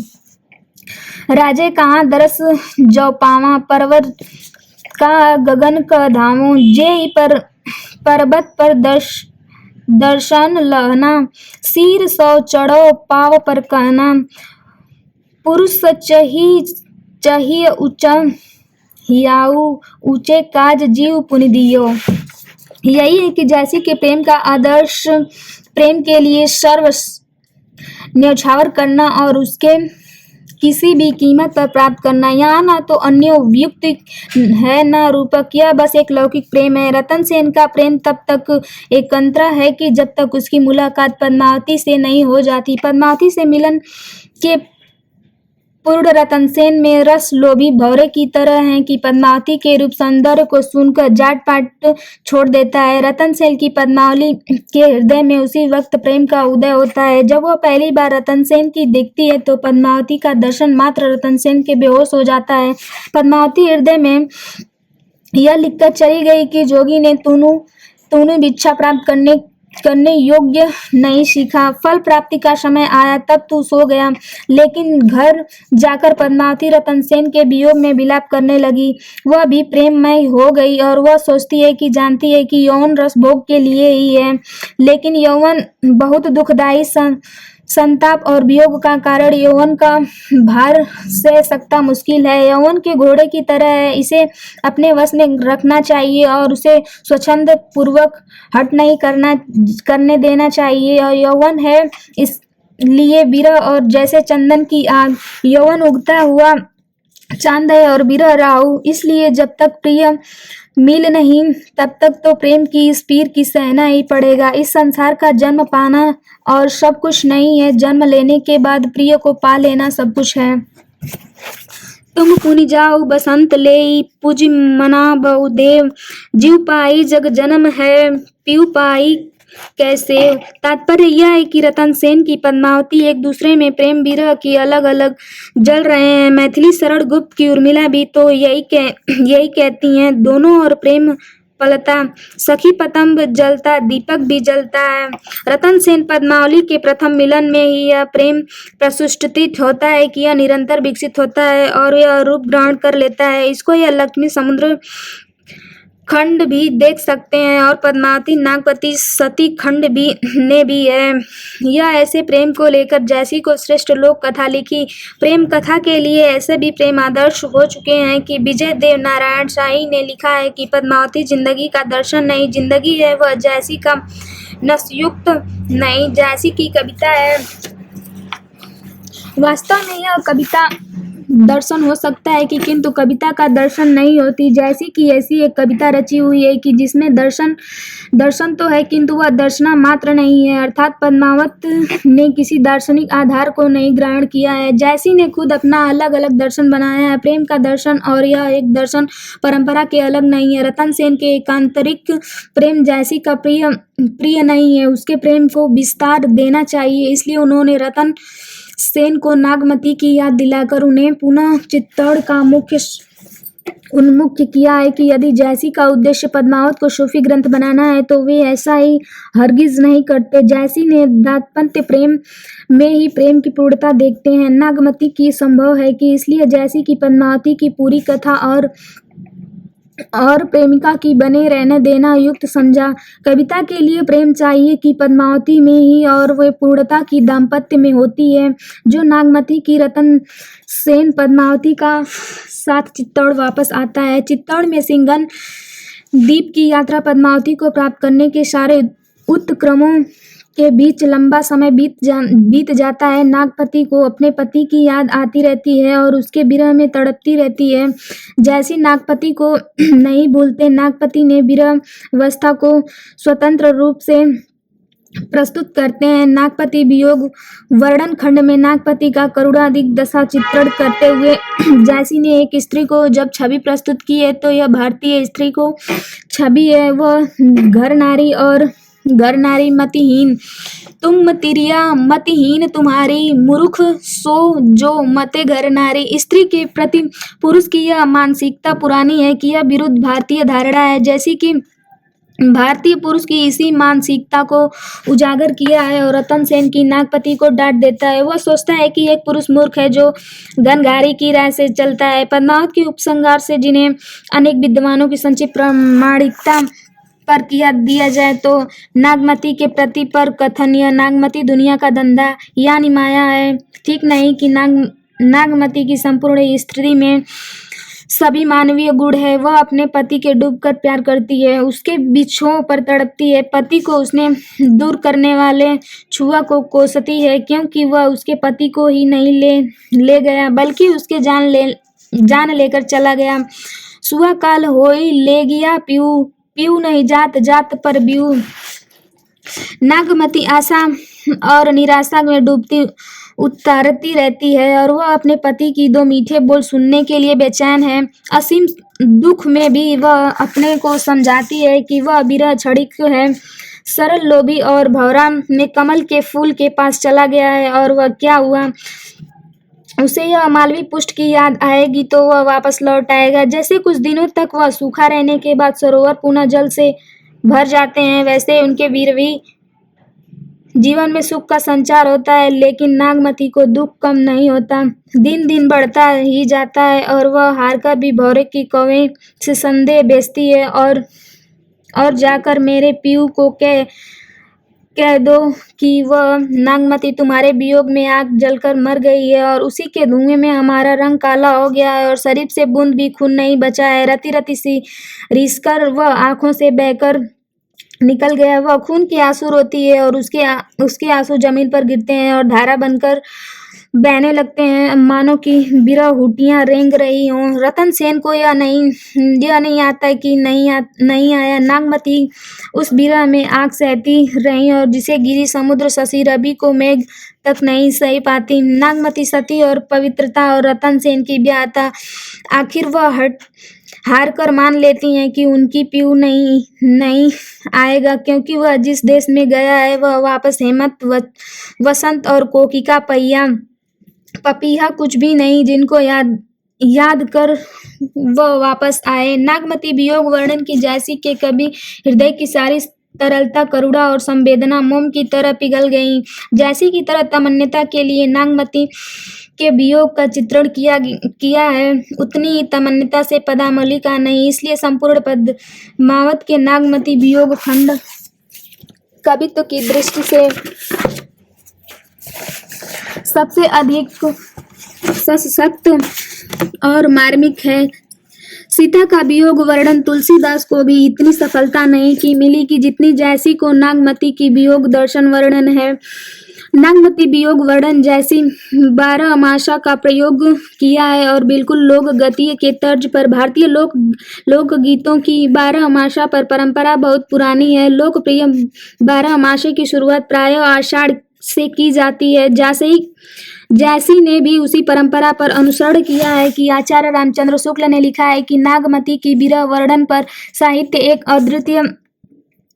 राजे कहाँ दरस जो पावा, पर्वत का गगन क धामो, जे पर पर्वत पर दर्शन लहना, सिर सौ चढ़ो पाव पर कहना। पुरुष चाहिए ऊंचा हियाऊ, ऊंचे काज जीव पुनि दियो। यही है कि जैसी के प्रेम का आदर्श प्रेम के लिए सर्व न्यौछावर करना और उसके किसी भी कीमत पर प्राप्त करना। यहाँ ना तो अन्य उपयुक्त है न रूपक, यह बस एक लौकिक प्रेम है। रतन सेन का प्रेम तब तक एकंतरा है कि जब तक उसकी मुलाकात पद्मावती से नहीं हो जाती। पद्मावती से मिलन के पूर्ण रतन सेन में रस लोभी भौरे की तरह हैं कि पद्मावती के रूप सौंदर्य को सुनकर जाट पाट छोड़ देता है। रतन सेन की पद्मावली के हृदय में उसी वक्त प्रेम का उदय होता है जब वह पहली बार रतन सेन की देखती है, तो पद्मावती का दर्शन मात्र रतन सेन के बेहोश हो जाता है। पद्मावती हृदय में यह लिखकर चली गई कि जोगी ने तूने भिक्षा प्राप्त करने योग्य नहीं सीखा। फल प्राप्ति का समय आया तब तू सो गया। लेकिन घर जाकर पद्मावती रतन सेन के वियोग में विलाप करने लगी। वह भी प्रेममय हो गई और वह सोचती है कि जानती है कि यौवन रस भोग के लिए ही है, लेकिन यौवन बहुत दुखदायी संताप और वियोग का कारण यौवन का भार सह सकता मुश्किल है। यौवन के घोड़े की तरह है, इसे अपने वश में रखना चाहिए और उसे स्वच्छंद पूर्वक हट नहीं करने देना चाहिए। और यौवन है इसलिए विरह और जैसे चंदन की आग, यौवन उगता हुआ चांद है और विरह राहु। इसलिए जब तक प्रिय मिल नहीं तब तक तो प्रेम की इस पीर की सहना ही पड़ेगा। इस संसार का जन्म पाना और सब कुछ नहीं है, जन्म लेने के बाद प्रिय को पा लेना सब कुछ है। तुम पुनि जाऊ बसंत लेई, पूजी मना बहुदेव, जीव पाई जग जन्म है, पीऊ पाई कैसे। तात्पर्य यह है कि रतन सेन की पद्मावती एक दूसरे में प्रेम विरह की अलग अलग जल रहे हैं। मैथिली शरण गुप्त की उर्मिला भी तो यही कहती हैं, दोनों और प्रेम पलता, सखी पतंब जलता, दीपक भी जलता है। रतन सेन पद्मावली के प्रथम मिलन में ही यह प्रेम प्रस्फुटित होता है कि यह निरंतर विकसित होता है और यह रूप ग्रहण कर लेता है। इसको यह लक्ष्मी समुद्र खंड भी देख सकते हैं और पद्मावती नागपति सती खंड भी है। यह ऐसे प्रेम को लेकर जैसी को श्रेष्ठ लोक कथा लिखी। प्रेम कथा के लिए ऐसे भी प्रेम आदर्श हो चुके हैं कि विजय देव नारायण शाही ने लिखा है कि पद्मावती जिंदगी का दर्शन नहीं, जिंदगी है वह जैसी का नसयुक्त नहीं, जैसी की कविता है। वास्तव में यह कविता दर्शन हो सकता है कि किंतु कविता का दर्शन नहीं होती। जैसी की ऐसी एक कविता रची हुई है कि जिसमें दर्शन तो है किंतु वह दर्शना मात्र नहीं है, अर्थात पद्मावत ने किसी दार्शनिक आधार को नहीं ग्रहण किया है। जैसी ने खुद अपना अलग अलग दर्शन बनाया है, प्रेम का दर्शन, और यह एक दर्शन परंपरा के अलग नहीं है। रतन सेन के एकांतरिक प्रेम जैसी का प्रिय नहीं है, उसके प्रेम को विस्तार देना चाहिए। इसलिए उन्होंने रतन सेन को नागमती की याद दिलाकर उन्हें पुनः चित्तौड़ का उन्मुख किया है कि यदि जैसी का उद्देश्य पद्मावत को सूफी ग्रंथ बनाना है तो वे ऐसा ही हरगिज नहीं करते। जैसी ने दाम्पत्य प्रेम में ही प्रेम की पूर्णता देखते हैं। नागमती की संभव है कि इसलिए जैसी की पद्मावती की पूरी कथा और प्रेमिका की बने रहने देना युक्त समझा। कविता के लिए प्रेम चाहिए कि पद्मावती में ही और वे पूर्णता की दाम्पत्य में होती है, जो नागमती की रतन सेन पद्मावती का साथ चित्तौड़ वापस आता है। चित्तौड़ में सिंघन द्वीप की यात्रा पद्मावती को प्राप्त करने के सारे उत्क्रमों के बीच लंबा समय बीत जाता है। नागपति को अपने पति की याद आती रहती है और उसके विरह में तड़पती रहती है। जैसी नागपति को नहीं भूलते। नागपति ने विरहावस्था को स्वतंत्र रूप से प्रस्तुत करते हैं। नागपति वियोग वर्णन खंड में नागपति का करुणाधिक दशा चित्रण करते हुए जैसी ने एक स्त्री को जब छवि प्रस्तुत की है तो यह भारतीय स्त्री को छवि है। वह घर नारी मतिहीन, तुम तिरिया मतिहीन तुम्हारी मूर्ख सो जो मते घर नारी। स्त्री के प्रति पुरुष की यह मानसिकता पुरानी है कि यह विरुद्ध भारतीय धारणा है। जैसी कि भारतीय पुरुष की इसी मानसिकता को उजागर किया है और रतन सेन की नागपति को डांट देता है। वह सोचता है कि एक पुरुष मूर्ख है जो घनघारी की राय से चलता है। पद्मावत के उपसंहार से जिन्हें अनेक विद्वानों की संक्षिप्त प्रामाणिकता पर दिया जाए तो नागमती के प्रति पर कथन यह नागमती दुनिया का धंधा यानी माया है। ठीक नहीं कि नागमती की संपूर्ण स्त्री में सभी मानवीय गुण है। वह अपने पति के डूबकर प्यार करती है, उसके बिछुओं पर तड़पती है, पति को उसने दूर करने वाले छुआ को कोसती है क्योंकि वह उसके पति को ही नहीं ले गया बल्कि उसके जान लेकर चला गया। सुआ काल होई ले गया पीऊ नहीं जात पर बीऊ। नागमती आशा और निराशा में डूबती उतारती रहती है और वह अपने पति की दो मीठे बोल सुनने के लिए बेचैन है। असीम दुख में भी वह अपने को समझाती है कि वह विरह क्षणिक है। सरल लोभी और भौरा में कमल के फूल के पास चला गया है और वह क्या हुआ, उसे यह मालवी पुष्ट की याद आएगी तो वह वापस लौट आएगा। जैसे कुछ दिनों तक वह सूखा रहने के बाद सरोवर पुनः जल से भर जाते हैं, वैसे उनके वीरवी जीवन में सुख का संचार होता है। लेकिन नागमती को दुख कम नहीं होता, दिन दिन बढ़ता ही जाता है और वह हारकर भी भौरे की कौवे से संदेह बेचती है और जाकर मेरे पीऊ को कह दो कि वह नागमती तुम्हारे वियोग में आग जलकर मर गई है और उसी के धुएं में हमारा रंग काला हो गया है और शरीर से बूंद भी खून नहीं बचा है। रति रति सी रिसकर वह आंखों से बहकर निकल गया। वह खून की आंसू रोती है और उसके आंसू जमीन पर गिरते हैं और धारा बनकर बहने लगते हैं मानो कि बिरह हुटियां रेंग रही हों। रतन सेन को यह नहीं आता कि नहीं आया। नागमती उस बिरह में आग सहती रही और जिसे गिरी समुद्र शशि रवि को मेघ तक नहीं सही पाती। नागमती सती और पवित्रता और रतन सेन की व्याहता आखिर वह हार कर मान लेती हैं कि उनकी पीऊ नहीं आएगा क्योंकि वह जिस देश में गया है वह वापस हेमंत वसंत और कोकिका पपीहा कुछ भी नहीं जिनको याद कर वह वापस आए। नागमती वियोग वर्णन की जैसी के कभी हृदय की सारी तरलता करुणा और संवेदना मोम की तरह पिघल गई। जैसी की तरह तमन्यता के लिए नागमती के वियोग का चित्रण किया है उतनी ही तमन्यता से पदावली का नहीं। इसलिए संपूर्ण पद्मावत के नागमती वियोग खंड कवित्व की दृष्टि से सबसे अधिक सशक्त और मार्मिक है। सीता का वियोग वर्णन तुलसीदास को भी इतनी सफलता नहीं की मिली कि जितनी जैसी को नागमती की वियोग दर्शन वर्णन है। नागमती वियोग वर्णन जैसी 12 अमाशा का प्रयोग किया है और बिल्कुल लोक गीत के तर्ज पर। भारतीय लोक गीतों की 12 अमाशा पर परंपरा बहुत पुरानी है। लोकप्रिय 12 अमाशे की शुरुआत प्रायः आषाढ़ से की जाती है। जैसी ने भी उसी परंपरा पर अनुसरण किया है कि आचार्य रामचंद्र शुक्ल ने लिखा है कि नागमती की विरह वर्णन पर साहित्य एक अद्वितीय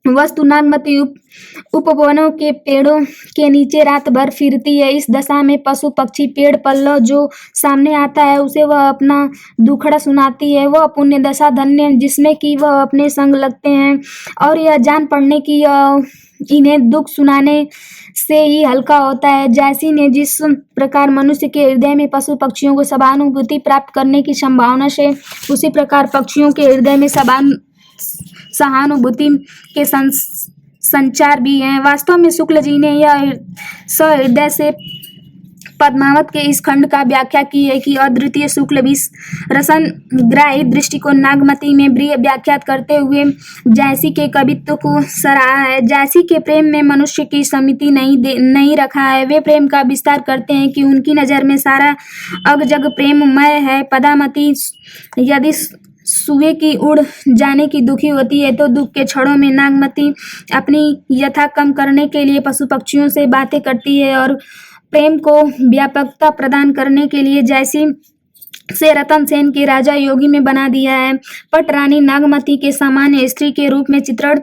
वस्तु नागमती उपवनों के पेड़ों के नीचे रात भर फिरती है। इस दशा में पशु पक्षी पेड़ पल्लव जो सामने आता है उसे वह अपना दुखड़ा सुनाती है। वह पुण्य दशा धन्य जिसमें कि वह अपने संग लगते हैं और यह जान पड़ने की इन्हें दुख सुनाने से ही हल्का होता है। जैसी ने जिस प्रकार मनुष्य के हृदय में पशु पक्षियों को सहानुभूति प्राप्त करने की संभावना से उसी प्रकार पक्षियों के हृदय में सहानुभूति के संचार भी हैं। वास्तव में शुक्ल जी ने यह सहृदय से पद्मावत के इस खंड का व्याख्या की है कि अद्वितीय शुक्ल रसनग्राही दृष्टिकोण नागमती में प्रिय व्याख्यात करते हुए जैसी के कवित्व को सराहा है। जैसी के प्रेम में मनुष्य की समिति नहीं रखा है। वे प्रेम का विस्तार करते हैं कि उनकी नज़र में सारा अगजग प्रेममय है। पद्मावती यदि सुबह की उड़ जाने की दुखी होती है तो दुख के क्षणों में नागमती अपनी यथा कम करने के लिए पशु पक्षियों से बातें करती है और प्रेम को व्यापकता प्रदान करने के लिए जैसी से रतन सेन के राजा योगी में बना दिया है। पट रानी नागमती के सामान्य स्त्री के रूप में चित्रण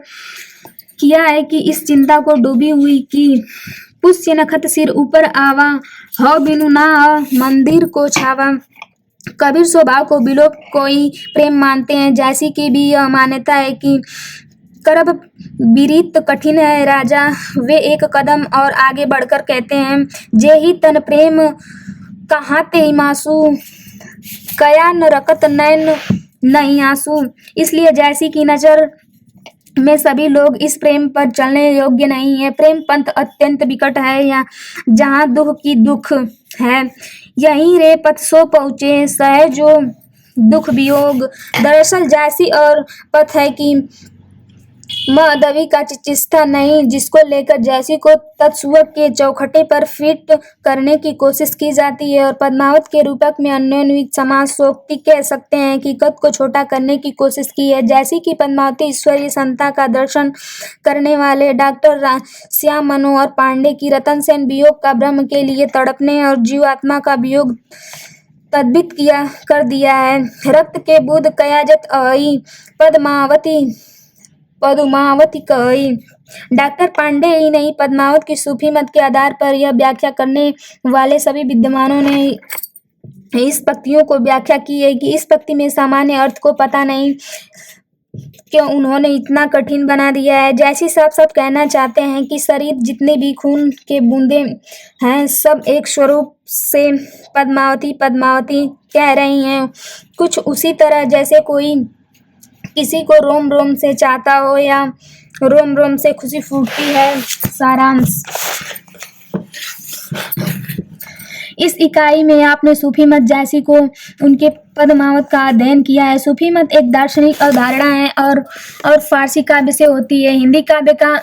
किया है कि इस चिंता को डूबी हुई कि पुष्य नखत सिर ऊपर आवा, हौ बिनु ना मंदिर को छावा। कबीर स्वभाव को बिलोप कोई प्रेम मानते हैं। जैसी की भी यह मान्यता है कि करब बिरीत कठिन है राजा। वे एक कदम और आगे बढ़कर कहते हैं, जे ही तन प्रेम कहाँ ते मासू, कया न रकत नैन नहीं आंसू। इसलिए जैसी की नजर में सभी लोग इस प्रेम पर चलने योग्य नहीं है। प्रेम पंथ अत्यंत विकट है, या जहाँ दुख की दुख है, यहीं रे पथ सो पहुँचे सहजो दुख वियोग। दरअसल जैसी और पथ है कि माधवी का चिकित्सा नहीं, जिसको लेकर जैसी को तत्सुवक के चौखटे पर फिट करने की कोशिश की जाती है। और पद्मावत के रूपक में अन्योन्वित समाज सोक्ति कह सकते हैं कि कद को छोटा करने की कोशिश की है। जैसी कि पद्मावती ईश्वरीय संता का दर्शन करने वाले डॉक्टर श्याम मनोहर पांडे की रतन सेन वियोग का ब्रह्म के लिए तड़पने और जीवात्मा का वियोग तद्भित कर दिया है। रक्त के बुध कयाजत आई पद्मावती कही। डॉक्टर पांडे ही नहीं, पद्मावत की सूफी मत के आधार पर यह व्याख्या करने वाले सभी विद्वानों ने इस पंक्तियों को व्याख्या की है कि इस पंक्ति में सामान्य अर्थ को पता नहीं क्यों उन्होंने इतना कठिन बना दिया है। जैसी सब कहना चाहते हैं कि शरीर जितने भी खून के बूंदे हैं सब एक स्वरूप से पद्मावती पद्मावती कह रही हैं। कुछ उसी तरह जैसे कोई किसी को रोम रोम से चाहता हो या रोम रोम से खुशी फूटती है। सारांश, इस इकाई में आपने सूफी मत जैसी को उनके पद्मावत का अध्ययन किया है। सूफी मत एक दार्शनिक अवधारणा है और फारसी काव्य से होती है, हिंदी काव्य का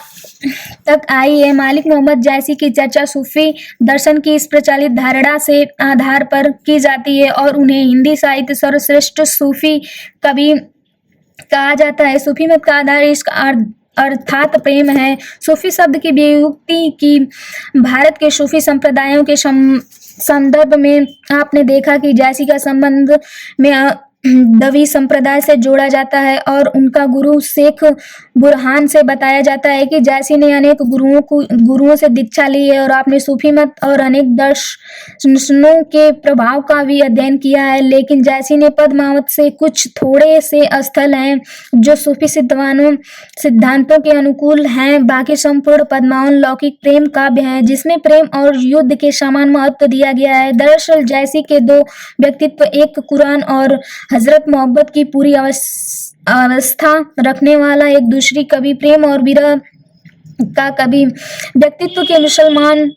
तक आई है। मालिक मोहम्मद जैसी की चर्चा सूफी दर्शन की इस प्रचलित धारणा से आधार पर की जाती है और उन्हें हिंदी साहित्य सर्वश्रेष्ठ सूफी कवि कहा जाता है। सूफी मत का आधार इश्क अर्थात प्रेम है। सूफी शब्द की व्युत्पत्ति की भारत के सूफी संप्रदायों के संदर्भ में आपने देखा कि जैसी का संबंध में दवी संप्रदाय से जोड़ा जाता है और उनका गुरु शेख बुरहान से बताया जाता है कि जैसी ने अनेक गुरुओं से दीक्षा ली है और आपने सूफी मत और अनेक दर्शनों के प्रभाव का भी अध्ययन किया है। लेकिन जैसी ने पद्मावत से कुछ थोड़े से स्थल हैं जो सूफी सिद्धांतों के अनुकूल हैं। बाकी संपूर्ण पद्मावन लौकिक प्रेम काव्य है जिसमें प्रेम और युद्ध के समान महत्व दिया गया है। दरअसल जैसी के दो व्यक्तित्व, एक कुरान और हजरत मोहब्बत की पूरी अवस्था रखने वाला, एक दूसरी कवि प्रेम और विरह का कवि व्यक्तित्व के मुसलमान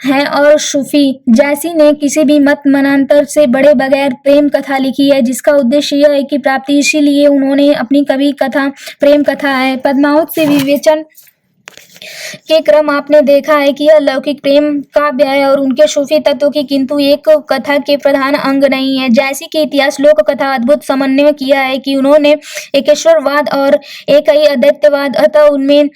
हैं और सूफी। जैसी ने किसी भी मत मनांतर से बड़े बगैर प्रेम कथा लिखी है जिसका उद्देश्य यह है कि प्राप्ति, इसीलिए उन्होंने अपनी कवि कथा प्रेम कथा है। पद्मावत से विवेचन के क्रम आपने देखा है कि यह लौकिक प्रेम काव्य है और उनके सूफी तत्वों की किंतु एक कथा के प्रधान अंग नहीं है। जैसी के इतिहास लोक कथा अद्भुत समन्वय किया है कि उन्होंने एकेश्वरवाद और एक ही अद्वैतवाद, अतः उनमें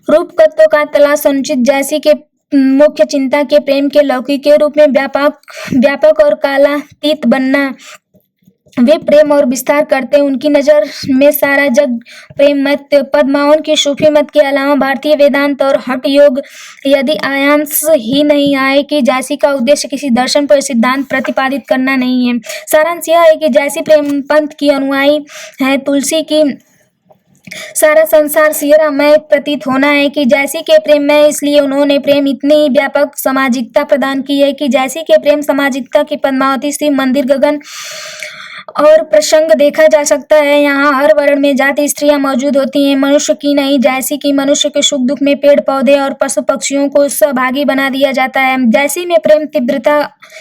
रूप तत्व का तलाश अनुचित। जैसी के मुख्य चिंता के प्रेम के लौकिक के रूप में व्यापक और कालातीत बनना। वे प्रेम और विस्तार करते, उनकी नजर में सारा जग प्रेम मत। पद्मावन की सूफी मत के अलावा भारतीय वेदांत और हठ योग यदि आयांश ही नहीं आए कि जैसी का उद्देश्य किसी दर्शन पर सिद्धांत प्रतिपादित करना नहीं है। सारांश यह है कि जैसी प्रेम पंथ की अनुयायी है। तुलसी की सारा संसार सियरामय प्रतीत होना है कि जैसी के प्रेम में, इसलिए उन्होंने प्रेम इतनी व्यापक सामाजिकता प्रदान की है कि जैसी के प्रेम सामाजिकता की पद्मावती शिव मंदिर गगन और प्रसंग देखा जा सकता है। यहाँ हर वर्ण में जाति स्त्रियां मौजूद होती हैं, मनुष्य की नहीं। जैसी कि मनुष्य के सुख दुख में पेड़ पौधे और पशु पक्षियों को सहभागी बना दिया जाता है। जैसी में प्रेम तीव्रता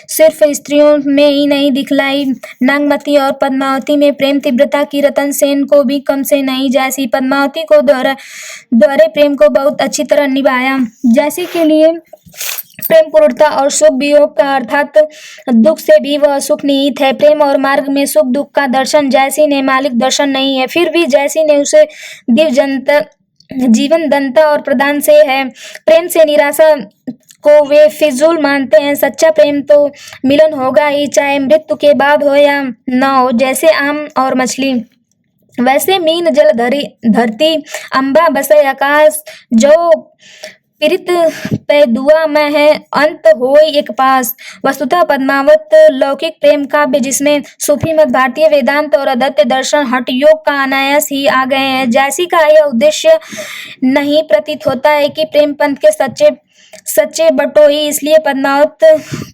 सिर्फ स्त्रियों में ही नहीं दिखलाई। नागमती और पद्मावती में प्रेम तीव्रता की रतन सेन को भी कम से नहीं। जैसी पद्मावती को दोहरे प्रेम को बहुत अच्छी तरह निभाया। जैसी के लिए प्रेम पूर्णता और सुख वियोग का अर्थात दुख से भी वह सुख निहित है। प्रेम और मार्ग में सुख दुख का दर्शन जैसी ने मालिक दर्शन नहीं है, फिर भी जैसी ने उसे दिव्य जनता जीवन दंता और प्रदान से है। प्रेम से निराशा को वे फिजूल मानते हैं। सच्चा प्रेम तो मिलन होगा ही, चाहे मृत्यु के बाद हो या न हो। जैसे आम और मछली वैसे मीन जल धरती अम्बा बसे आकाश। जो पीड़ित पे दुआ में है अंत होई एक पास। वस्तुतः पद्मावत लौकिक प्रेम काव्य जिसमें सूफी मत, भारतीय वेदांत और अद्वैत दर्शन, हठ योग का अनायास ही आ गए हैं। जैसी का यह उद्देश्य नहीं प्रतीत होता है कि प्रेम पंथ के सच्चे बटोही, इसलिए पद्मावत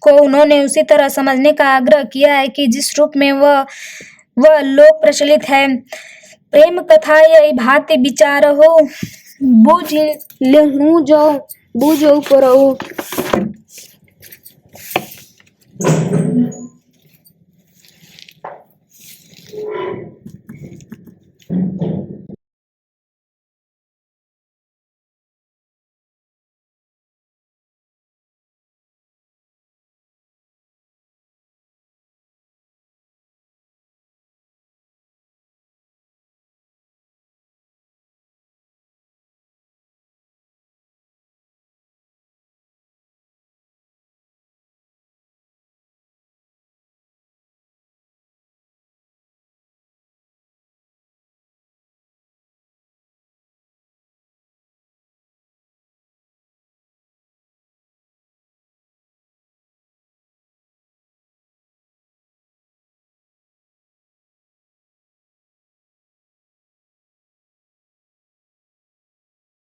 को उन्होंने उसी तरह समझने का आग्रह किया है कि जिस रूप में वह लोक प्रचलित है। प्रेम कथा यही भांति विचार हो, बूझ लेहूं जो बूझो करो।